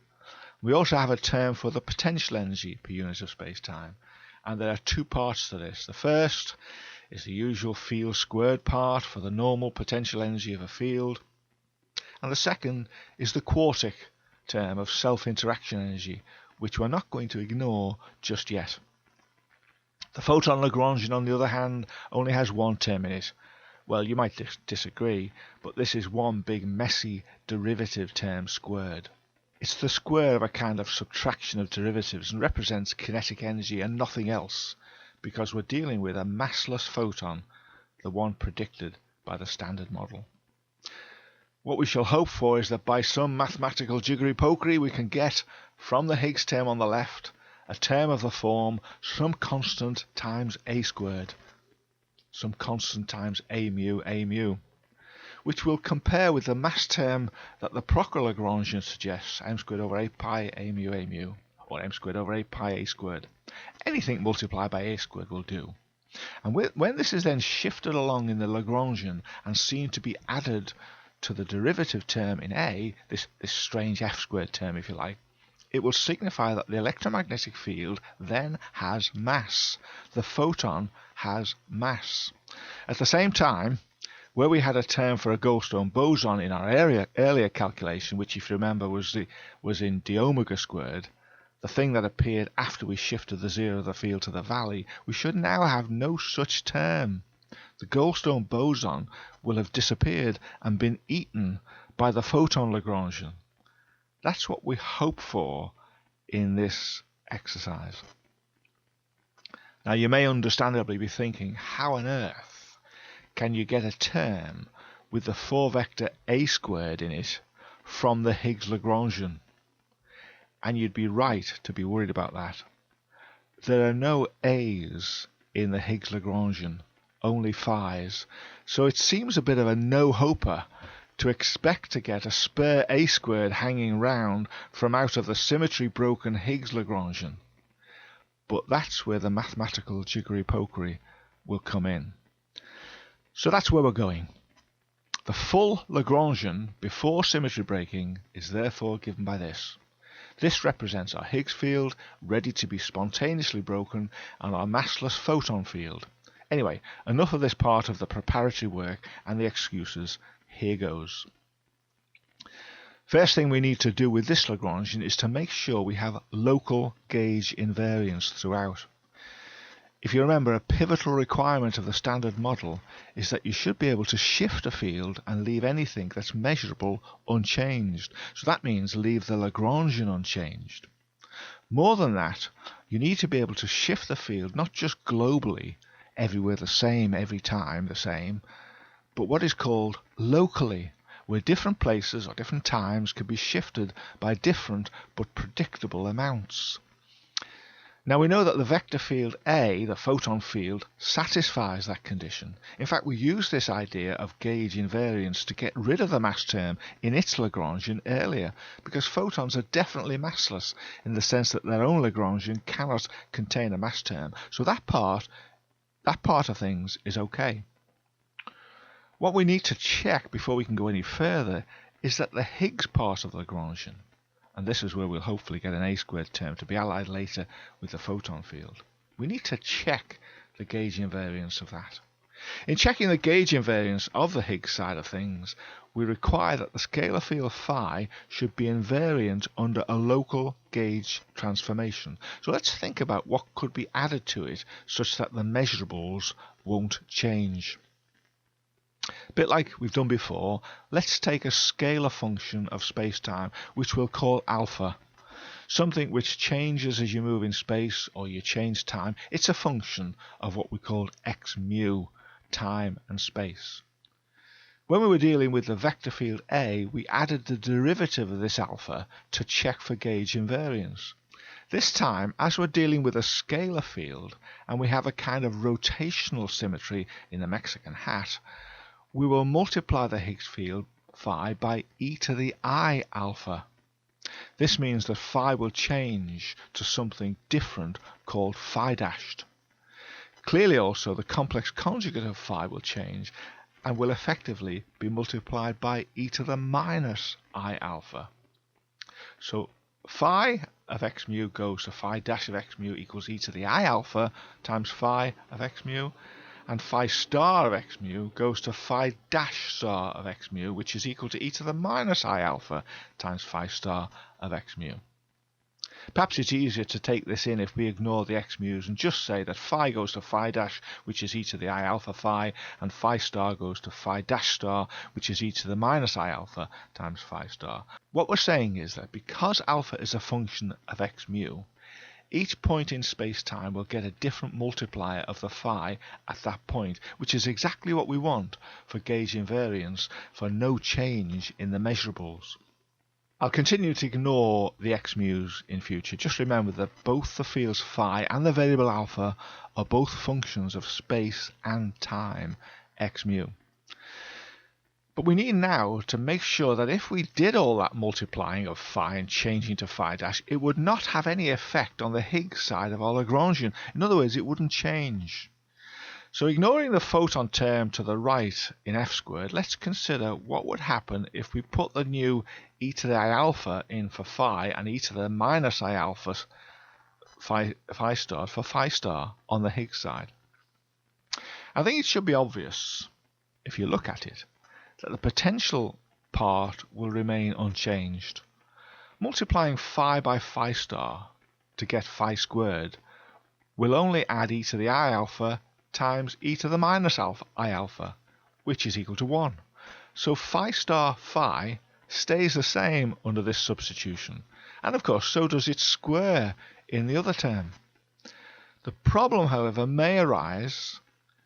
We also have a term for the potential energy per unit of space-time, and there are 2 parts to this. The first is the usual field squared part for the normal potential energy of a field, and the second is the quartic term of self-interaction energy, which we're not going to ignore just yet. The photon Lagrangian, on the other hand, only has one term in it. Well, you might disagree, but this is one big messy derivative term squared. It's the square of a kind of subtraction of derivatives and represents kinetic energy and nothing else, because we're dealing with a massless photon, the one predicted by the standard model. What we shall hope for is that by some mathematical jiggery-pokery we can get from the Higgs term on the left a term of the form some constant times a squared, some constant times a mu, which will compare with the mass term that the Proctor Lagrangian suggests, m squared over 8 pi a mu, or m squared over 8 pi a squared. Anything multiplied by a squared will do. And when this is then shifted along in the Lagrangian and seen to be added to the derivative term in a, this strange f squared term if you like, it will signify that the electromagnetic field then has mass. The photon has mass. At the same time, where we had a term for a Goldstone boson in our earlier calculation, which if you remember was in d omega squared, the thing that appeared after we shifted the zero of the field to the valley, we should now have no such term. The Goldstone boson will have disappeared and been eaten by the photon Lagrangian. That's what we hope for in this exercise. Now you may understandably be thinking, how on earth can you get a term with the 4-vector a squared in it from the Higgs Lagrangian? And you'd be right to be worried about that. There are no a's in the Higgs Lagrangian, only phi's, so it seems a bit of a no-hoper to expect to get a spare a squared hanging round from out of the symmetry broken Higgs Lagrangian. But that's where the mathematical jiggery-pokery will come in. So that's where we're going. The full Lagrangian before symmetry breaking is therefore given by this. This represents our Higgs field ready to be spontaneously broken and our massless photon field. Anyway, enough of this part of the preparatory work and the excuses. Here goes. First thing we need to do with this Lagrangian is to make sure we have local gauge invariance throughout. If you remember, a pivotal requirement of the standard model is that you should be able to shift a field and leave anything that's measurable unchanged. So that means leave the Lagrangian unchanged. More than that, you need to be able to shift the field not just globally, everywhere the same, every time the same, but what is called locally, where different places or different times can be shifted by different but predictable amounts. Now we know that the vector field A, the photon field, satisfies that condition. In fact, we use this idea of gauge invariance to get rid of the mass term in its Lagrangian earlier, because photons are definitely massless in the sense that their own Lagrangian cannot contain a mass term. So that part of things is okay. What we need to check before we can go any further is that the Higgs part of the Lagrangian, and this is where we'll hopefully get an A squared term to be allied later with the photon field. We need to check the gauge invariance of that. In checking the gauge invariance of the Higgs side of things, we require that the scalar field phi should be invariant under a local gauge transformation. So let's think about what could be added to it such that the measurables won't change. A bit like we've done before, let's take a scalar function of space-time which we'll call alpha. Something which changes as you move in space or you change time. It's a function of what we call x mu, time and space. When we were dealing with the vector field A, we added the derivative of this alpha to check for gauge invariance. This time, as we're dealing with a scalar field and we have a kind of rotational symmetry in the Mexican hat, we will multiply the Higgs field phi by e to the I alpha. This means that phi will change to something different called phi dashed. Clearly also the complex conjugate of phi will change and will effectively be multiplied by e to the minus I alpha. So phi of x mu goes to phi dash of x mu equals e to the I alpha times phi of x mu, and phi star of x mu goes to phi dash star of x mu, which is equal to e to the minus I alpha times phi star of x mu. Perhaps it's easier to take this in if we ignore the x mu's and just say that phi goes to phi dash, which is e to the I alpha phi, and phi star goes to phi dash star, which is e to the minus I alpha times phi star. What we're saying is that because alpha is a function of x mu, each point in space-time will get a different multiplier of the phi at that point, which is exactly what we want for gauge invariance for no change in the measurables. I'll continue to ignore the x mu's in future. Just remember that both the fields phi and the variable alpha are both functions of space and time, x mu. But we need now to make sure that if we did all that multiplying of phi and changing to phi dash, it would not have any effect on the Higgs side of our Lagrangian. In other words, it wouldn't change. So ignoring the photon term to the right in f squared, let's consider what would happen if we put the new e to the I alpha in for phi and e to the minus I alpha phi star for phi star on the Higgs side. I think it should be obvious, if you look at it, that the potential part will remain unchanged. Multiplying phi by phi star to get phi squared will only add e to the I alpha times e to the minus alpha I alpha, which is equal to 1. So phi star phi stays the same under this substitution, and of course so does its square in the other term. The problem, however, may arise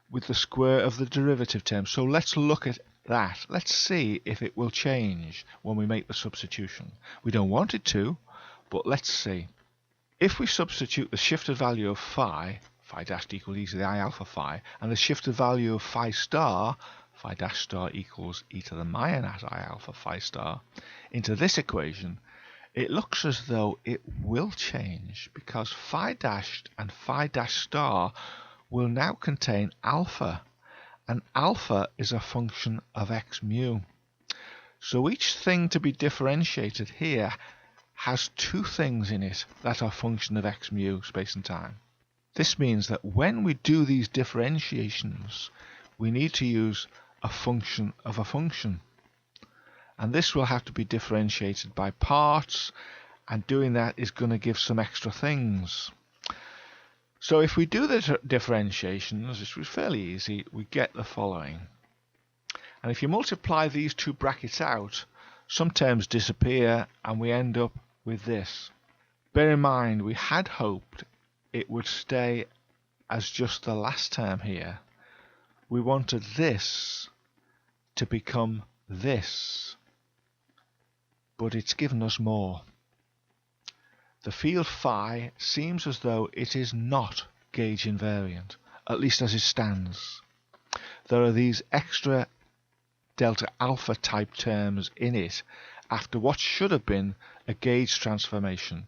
with the square of the derivative term, so let's look at that. Let's see if it will change when we make the substitution. We don't want it to, but let's see. If we substitute the shifted value of phi dashed equals e to the I alpha phi, and the shifted value of phi dash star equals e to the minus I alpha phi star, into this equation, it looks as though it will change, because phi dashed and phi dash star will now contain alpha, and alpha is a function of x mu. So each thing to be differentiated here has two things in it that are function of x mu, space and time. This means that when we do these differentiations, we need to use a function of a function. And this will have to be differentiated by parts, and doing that is going to give some extra things. So if we do the differentiations, it's fairly easy, we get the following. And if you multiply these two brackets out, some terms disappear and we end up with this. Bear in mind, we had hoped it would stay as just the last term here. We wanted this to become this, but it's given us more. The field phi seems as though it is not gauge invariant, at least as it stands. There are these extra delta alpha type terms in it after what should have been a gauge transformation.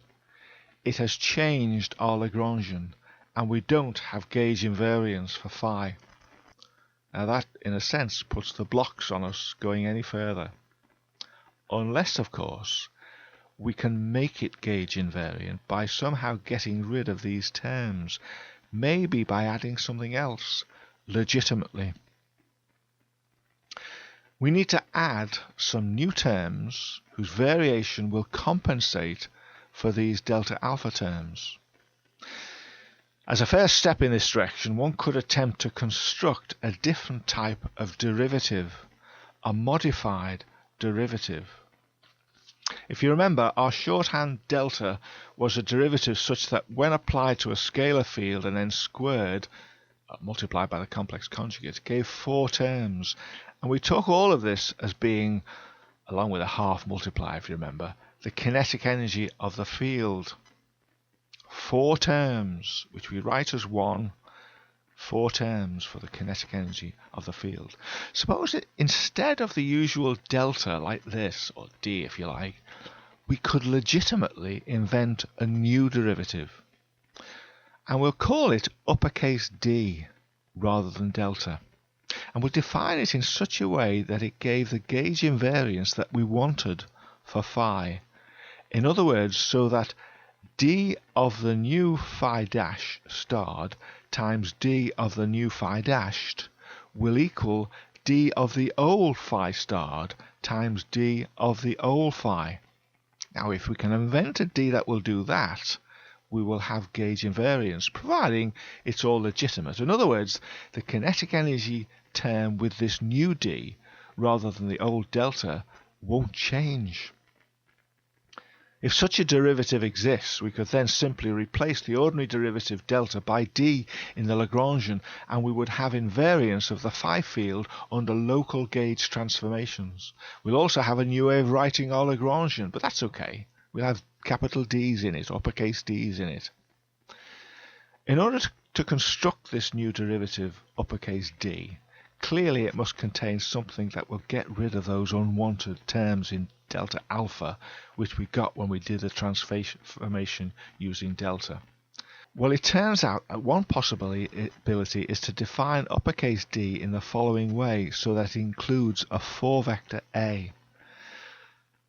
It has changed our Lagrangian, and we don't have gauge invariance for phi. Now that, in a sense, puts the blocks on us going any further. Unless, of course, we can make it gauge invariant by somehow getting rid of these terms, maybe by adding something else legitimately. We need to add some new terms whose variation will compensate for these delta alpha terms. As a first step in this direction, one could attempt to construct a different type of derivative, a modified derivative. If you remember, our shorthand delta was a derivative such that when applied to a scalar field and then squared, multiplied by the complex conjugate, gave 4 terms. And we took all of this as being, along with a half multiplier if you remember, the kinetic energy of the field. 4 terms, which we write as 1, 4 terms for the kinetic energy of the field. Suppose that instead of the usual delta like this, or d if you like, we could legitimately invent a new derivative. And we'll call it uppercase D rather than delta. And we'll define it in such a way that it gave the gauge invariance that we wanted for phi. In other words, so that d of the new phi dash starred times d of the new phi dashed will equal d of the old phi starred times d of the old phi. Now if we can invent a d that will do that, we will have gauge invariance, providing it's all legitimate. In other words, the kinetic energy term with this new d, rather than the old delta, won't change. If such a derivative exists, we could then simply replace the ordinary derivative delta by d in the Lagrangian, and we would have invariance of the phi field under local gauge transformations. We'll also have a new way of writing our Lagrangian, but that's okay. We'll have capital D's in it, uppercase D's in it. In order to construct this new derivative, uppercase D, clearly it must contain something that will get rid of those unwanted terms in delta alpha, which we got when we did the transformation using delta. Well, it turns out that one possibility is to define uppercase D in the following way, so that it includes a 4-vector A.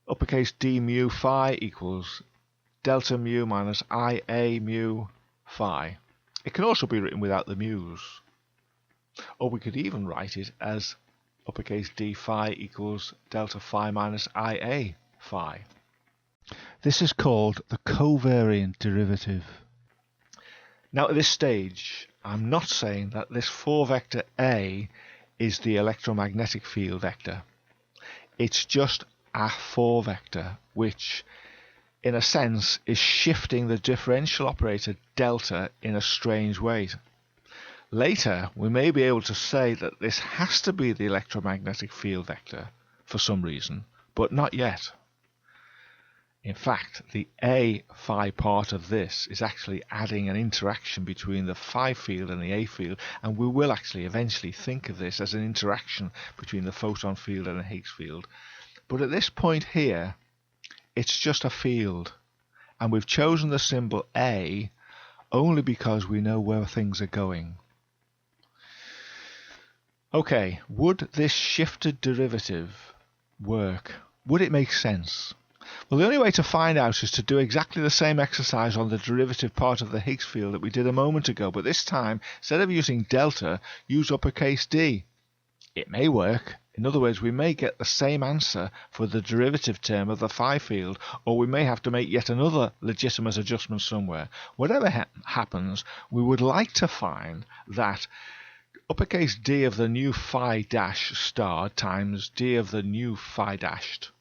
Uppercase D mu phi equals delta mu minus IA mu phi. It can also be written without the mu's. Or we could even write it as uppercase D phi equals delta phi minus IA phi. This is called the covariant derivative. Now at this stage, I'm not saying that this 4-vector A is the electromagnetic field vector. It's just a 4-vector, which in a sense is shifting the differential operator delta in a strange way. Later, we may be able to say that this has to be the electromagnetic field vector for some reason, but not yet. In fact, the A phi part of this is actually adding an interaction between the phi field and the A field, and we will actually eventually think of this as an interaction between the photon field and the Higgs field. But at this point here, it's just a field, and we've chosen the symbol A only because we know where things are going. Okay, would this shifted derivative work? Would it make sense? Well, the only way to find out is to do exactly the same exercise on the derivative part of the Higgs field that we did a moment ago, but this time, instead of using delta, use uppercase D. It may work. In other words, we may get the same answer for the derivative term of the phi field, or we may have to make yet another legitimate adjustment somewhere. Whatever happens, we would like to find that uppercase D of the new phi dash star times D of the new phi dashed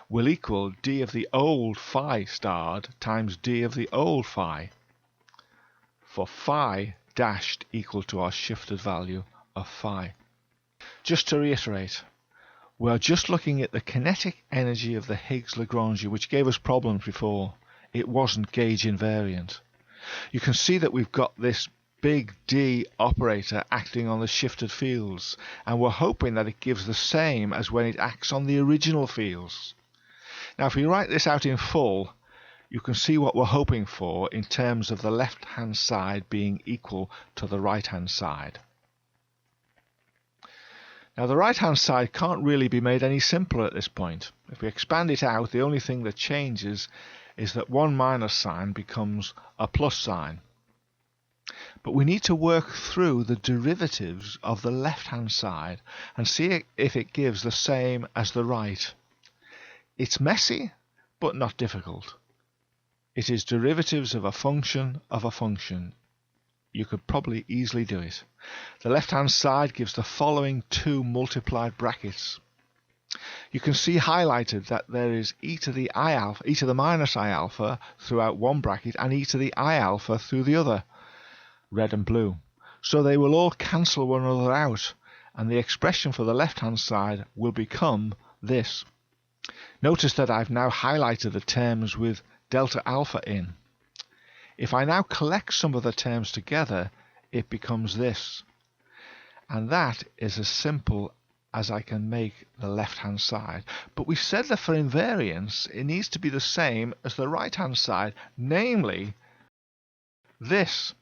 will equal D of the old phi starred times D of the old phi, for phi dashed equal to our shifted value of phi. Just to reiterate, we're just looking at the kinetic energy of the Higgs Lagrangian, which gave us problems before. It wasn't gauge invariant. You can see that we've got this big D operator acting on the shifted fields, and we're hoping that it gives the same as when it acts on the original fields. Now, if we write this out in full, you can see what we're hoping for in terms of the left-hand side being equal to the right-hand side. Now, the right-hand side can't really be made any simpler at this point. If we expand it out, the only thing that changes is that one minus sign becomes a plus sign. But we need to work through the derivatives of the left-hand side and see if it gives the same as the right. It's messy, but not difficult. It is derivatives of a function of a function. You could probably easily do it. The left-hand side gives the following two multiplied brackets. You can see highlighted that there is e to the I alpha, e to the minus I alpha throughout one bracket and e to the I alpha through the other, red and blue. So they will all cancel one another out, and the expression for the left-hand side will become this. Notice that I've now highlighted the terms with delta alpha in. If I now collect some of the terms together, it becomes this. And that is as simple as I can make the left-hand side. But we said that for invariance, it needs to be the same as the right-hand side, namely this.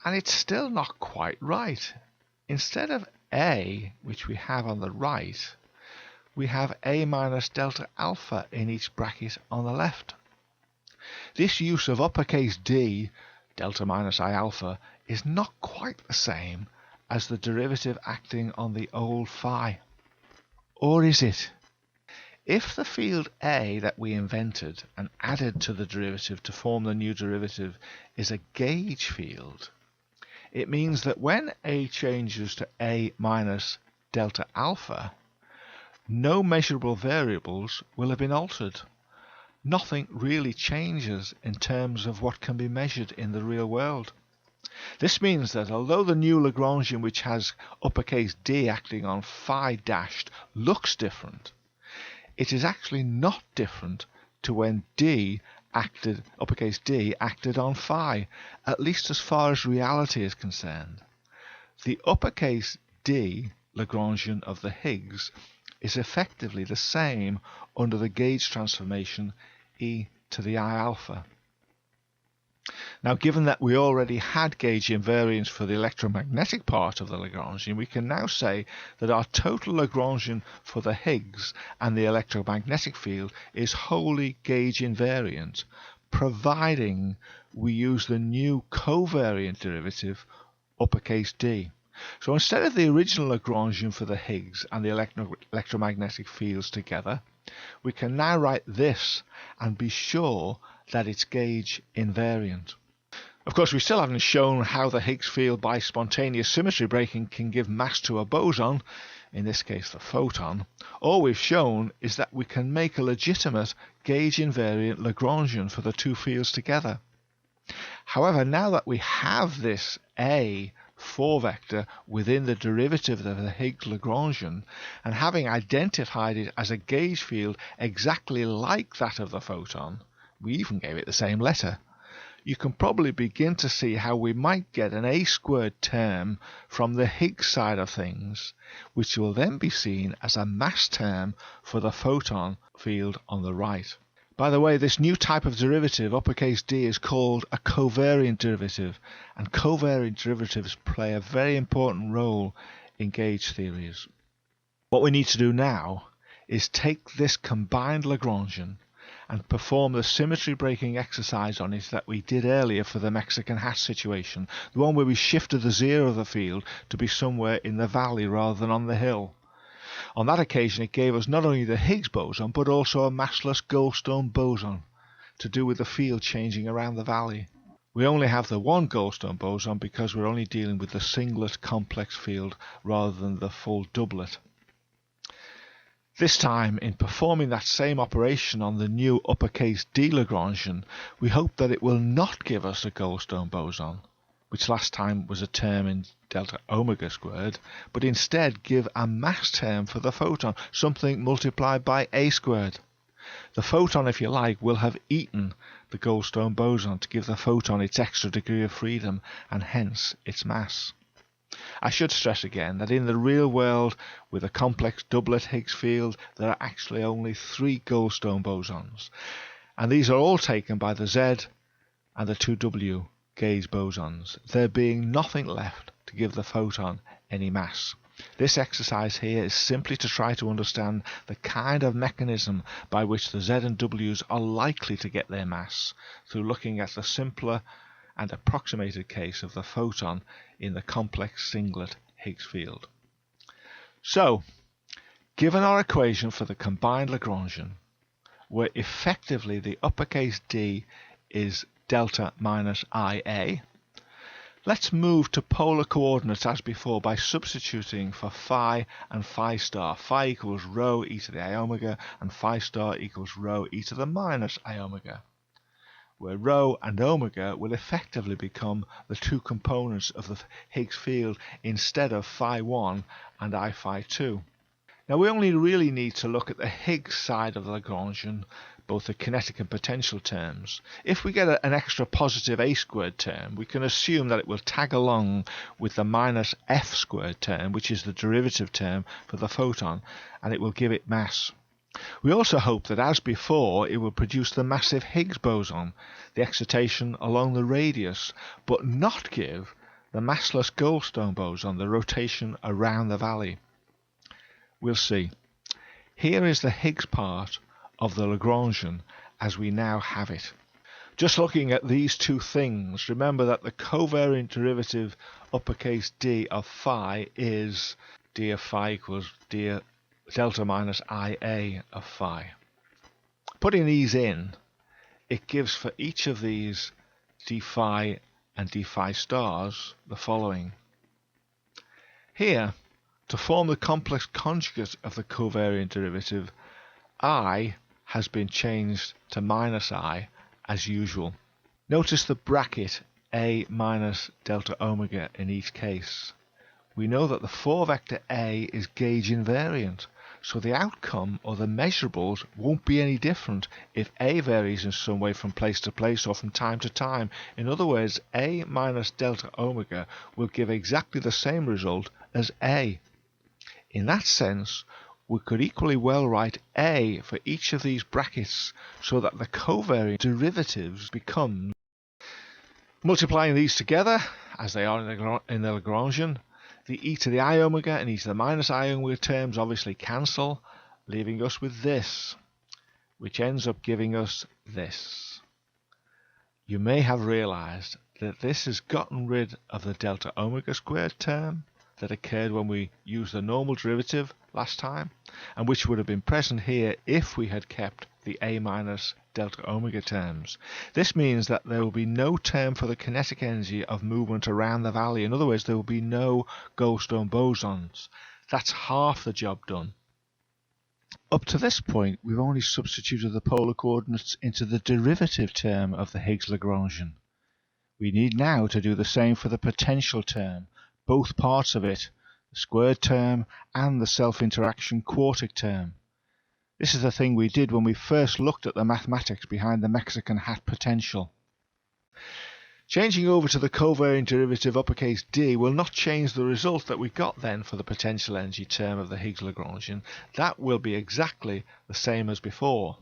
And it's still not quite right. Instead of A, which we have on the right, we have A minus delta alpha in each bracket on the left. This use of uppercase D, delta minus I alpha, is not quite the same as the derivative acting on the old phi. Or is it? If the field A that we invented and added to the derivative to form the new derivative is a gauge field, it means that when A changes to A minus delta alpha, no measurable variables will have been altered. Nothing really changes in terms of what can be measured in the real world. This means that although the new Lagrangian, which has uppercase D acting on phi dashed, looks different, it is actually not different to when uppercase D acted on phi, at least as far as reality is concerned. The uppercase D Lagrangian of the Higgs is effectively the same under the gauge transformation e to the I alpha. Now, given that we already had gauge invariance for the electromagnetic part of the Lagrangian, we can now say that our total Lagrangian for the Higgs and the electromagnetic field is wholly gauge invariant, providing we use the new covariant derivative uppercase D. So instead of the original Lagrangian for the Higgs and the electromagnetic fields together, we can now write this and be sure that it's gauge invariant. Of course, we still haven't shown how the Higgs field by spontaneous symmetry breaking can give mass to a boson, in this case the photon. All we've shown is that we can make a legitimate gauge invariant Lagrangian for the two fields together. However, now that we have this A 4 vector within the derivative of the Higgs Lagrangian, and having identified it as a gauge field exactly like that of the photon, we even gave it the same letter, you can probably begin to see how we might get an A squared term from the Higgs side of things, which will then be seen as a mass term for the photon field on the right. By the way, this new type of derivative, uppercase D, is called a covariant derivative, and covariant derivatives play a very important role in gauge theories. What we need to do now is take this combined Lagrangian and perform the symmetry breaking exercise on it that we did earlier for the Mexican hat situation, the one where we shifted the zero of the field to be somewhere in the valley rather than on the hill. On that occasion it gave us not only the Higgs boson but also a massless Goldstone boson to do with the field changing around the valley. We only have the one Goldstone boson because we're only dealing with the singlet complex field rather than the full doublet. This time, in performing that same operation on the new uppercase D Lagrangian, we hope that it will not give us a Goldstone boson, which last time was a term in delta omega squared, but instead give a mass term for the photon, something multiplied by a squared. The photon, if you like, will have eaten the Goldstone boson to give the photon its extra degree of freedom and hence its mass. I should stress again that in the real world, with a complex doublet Higgs field, there are actually only 3 Goldstone bosons, and these are all taken by the Z and the 2W gauge bosons, there being nothing left to give the photon any mass. This exercise here is simply to try to understand the kind of mechanism by which the Z and Ws are likely to get their mass through looking at the simpler and approximated case of the photon in the complex singlet Higgs field. So, given our equation for the combined Lagrangian, where effectively the uppercase D is delta minus IA, let's move to polar coordinates as before by substituting for phi and phi star. Phi equals rho e to the I omega and phi star equals rho e to the minus I omega, where rho and omega will effectively become the 2 components of the Higgs field instead of phi 1 and I phi 2. Now we only really need to look at the Higgs side of the Lagrangian, both the kinetic and potential terms. If we get an extra positive a squared term, we can assume that it will tag along with the minus f squared term, which is the derivative term for the photon, and it will give it mass. We also hope that, as before, it will produce the massive Higgs boson, the excitation along the radius, but not give the massless Goldstone boson, the rotation around the valley. We'll see. Here is the Higgs part of the Lagrangian as we now have it. Just looking at these two things, remember that the covariant derivative uppercase D of phi is d of phi equals d delta minus IA of phi. Putting these in, it gives for each of these d phi and d phi stars the following. Here, to form the complex conjugate of the covariant derivative, I has been changed to minus I as usual. Notice the bracket A minus delta omega in each case. We know that the 4-vector A is gauge invariant, so the outcome or the measurables won't be any different if A varies in some way from place to place or from time to time. In other words, A minus delta omega will give exactly the same result as A. In that sense, we could equally well write A for each of these brackets so that the covariant derivatives become, multiplying these together as they are in the Lagrangian, the e to the I omega and e to the minus I omega terms obviously cancel, leaving us with this, which ends up giving us this. You may have realized that this has gotten rid of the delta omega squared term that occurred when we used the normal derivative last time, and which would have been present here if we had kept the A minus delta omega terms. This means that there will be no term for the kinetic energy of movement around the valley. In other words, there will be no Goldstone bosons. That's half the job done. Up to this point, we've only substituted the polar coordinates into the derivative term of the Higgs Lagrangian. We need now to do the same for the potential term, both parts of it, the squared term and the self-interaction quartic term. This is the thing we did when we first looked at the mathematics behind the Mexican hat potential. Changing over to the covariant derivative uppercase D will not change the result that we got then for the potential energy term of the Higgs Lagrangian. That will be exactly the same as before.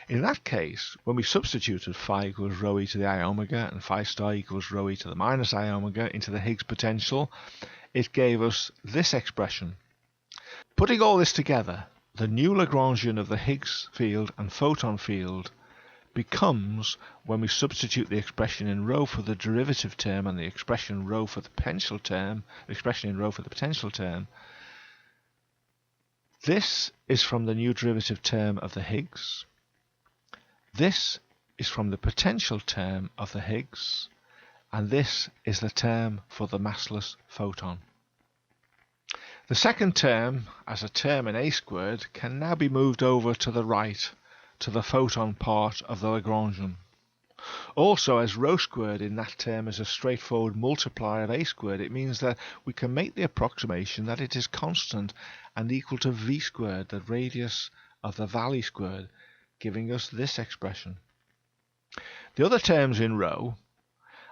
In that case, when we substituted phi equals rho e to the I omega and phi star equals rho e to the minus I omega into the Higgs potential, it gave us this expression. Putting all this together, the new Lagrangian of the Higgs field and photon field becomes, when we substitute the expression in rho for the derivative term and the expression in rho for the potential term, this is from the new derivative term of the Higgs. This is from the potential term of the Higgs, and this is the term for the massless photon. The second term, as a term in A squared, can now be moved over to the right, to the photon part of the Lagrangian. Also, as rho squared in that term is a straightforward multiplier of A squared, it means that we can make the approximation that it is constant and equal to V squared, the radius of the valley squared, giving us this expression. The other terms in rho,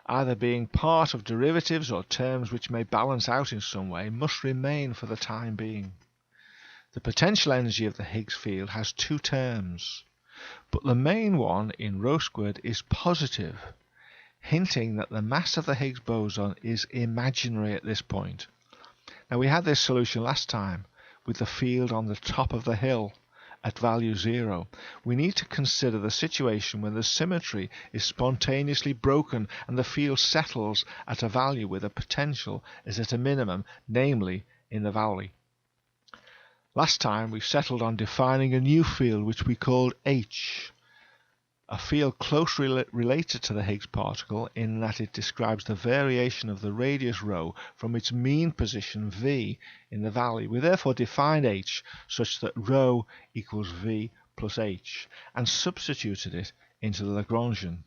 either being part of derivatives or terms which may balance out in some way, must remain for the time being. The potential energy of the Higgs field has two terms, but the main one in rho squared is positive, hinting that the mass of the Higgs boson is imaginary at this point. Now, we had this solution last time with the field on the top of the hill at value 0. We need to consider the situation when the symmetry is spontaneously broken and the field settles at a value where the potential is at a minimum, namely in the valley. Last time we settled on defining a new field which we called H, a field closely related to the Higgs particle in that it describes the variation of the radius rho from its mean position V in the valley. We therefore defined H such that rho equals V plus H and substituted it into the Lagrangian.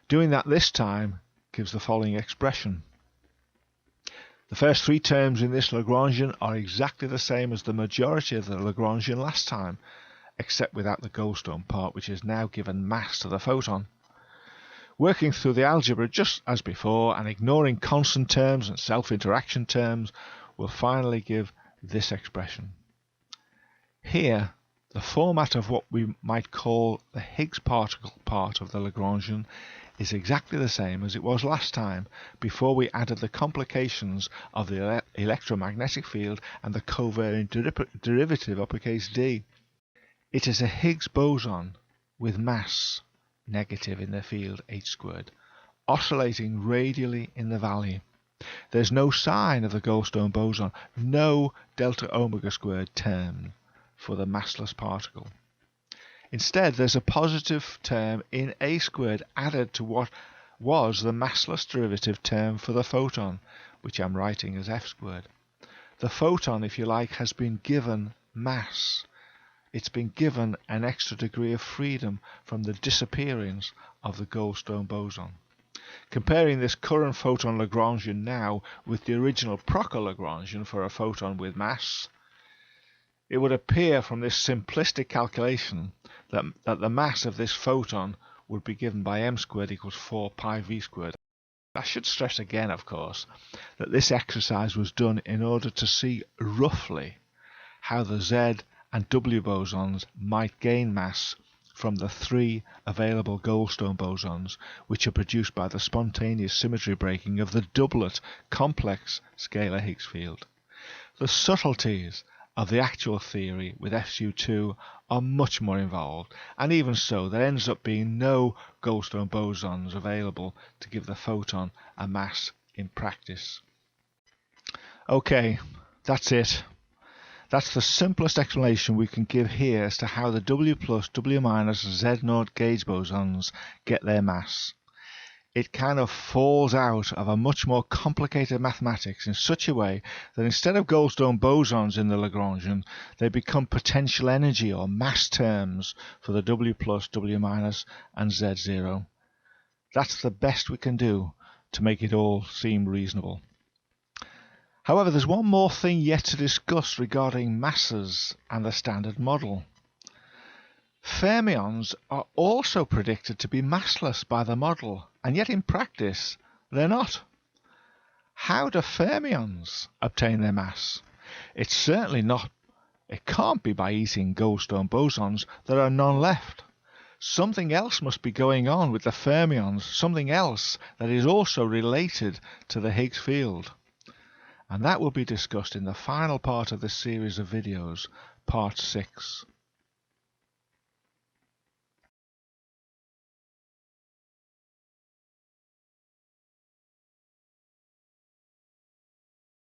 Doing that this time gives the following expression. The first three terms in this Lagrangian are exactly the same as the majority of the Lagrangian last time, except without the Goldstone part, which has now given mass to the photon. Working through the algebra just as before and ignoring constant terms and self-interaction terms will finally give this expression. Here, the format of what we might call the Higgs particle part of the Lagrangian is exactly the same as it was last time, before we added the complications of the electromagnetic field and the covariant derivative uppercase D. It is a Higgs boson with mass negative in the field H squared, oscillating radially in the valley. There's no sign of the Goldstone boson, no delta omega squared term for the massless particle. Instead, there's a positive term in A squared added to what was the massless derivative term for the photon, which I'm writing as F squared. The photon, if you like, has been given mass. It's been given an extra degree of freedom from the disappearance of the Goldstone boson. Comparing this current photon Lagrangian now with the original Proctor Lagrangian for a photon with mass, it would appear from this simplistic calculation that the mass of this photon would be given by m squared equals 4 pi v squared. I should stress again, of course, that this exercise was done in order to see roughly how the Z and W bosons might gain mass from the three available Goldstone bosons, which are produced by the spontaneous symmetry breaking of the doublet complex scalar Higgs field. The subtleties of the actual theory with FSU2 are much more involved, and even so there ends up being no Goldstone bosons available to give the photon a mass in practice. Okay, that's it. That's the simplest explanation we can give here as to how the W plus, W minus, Z0 gauge bosons get their mass. It kind of falls out of a much more complicated mathematics in such a way that instead of Goldstone bosons in the Lagrangian, they become potential energy or mass terms for the W plus, W minus and Z0. That's the best we can do to make it all seem reasonable. However, there's one more thing yet to discuss regarding masses and the standard model. Fermions are also predicted to be massless by the model, and yet in practice they're not. How do fermions obtain their mass? It can't be by eating Goldstone bosons. There are none left. Something else must be going on with the fermions, something else that is also related to the Higgs field. And that will be discussed in the final part of this series of videos, Part 6.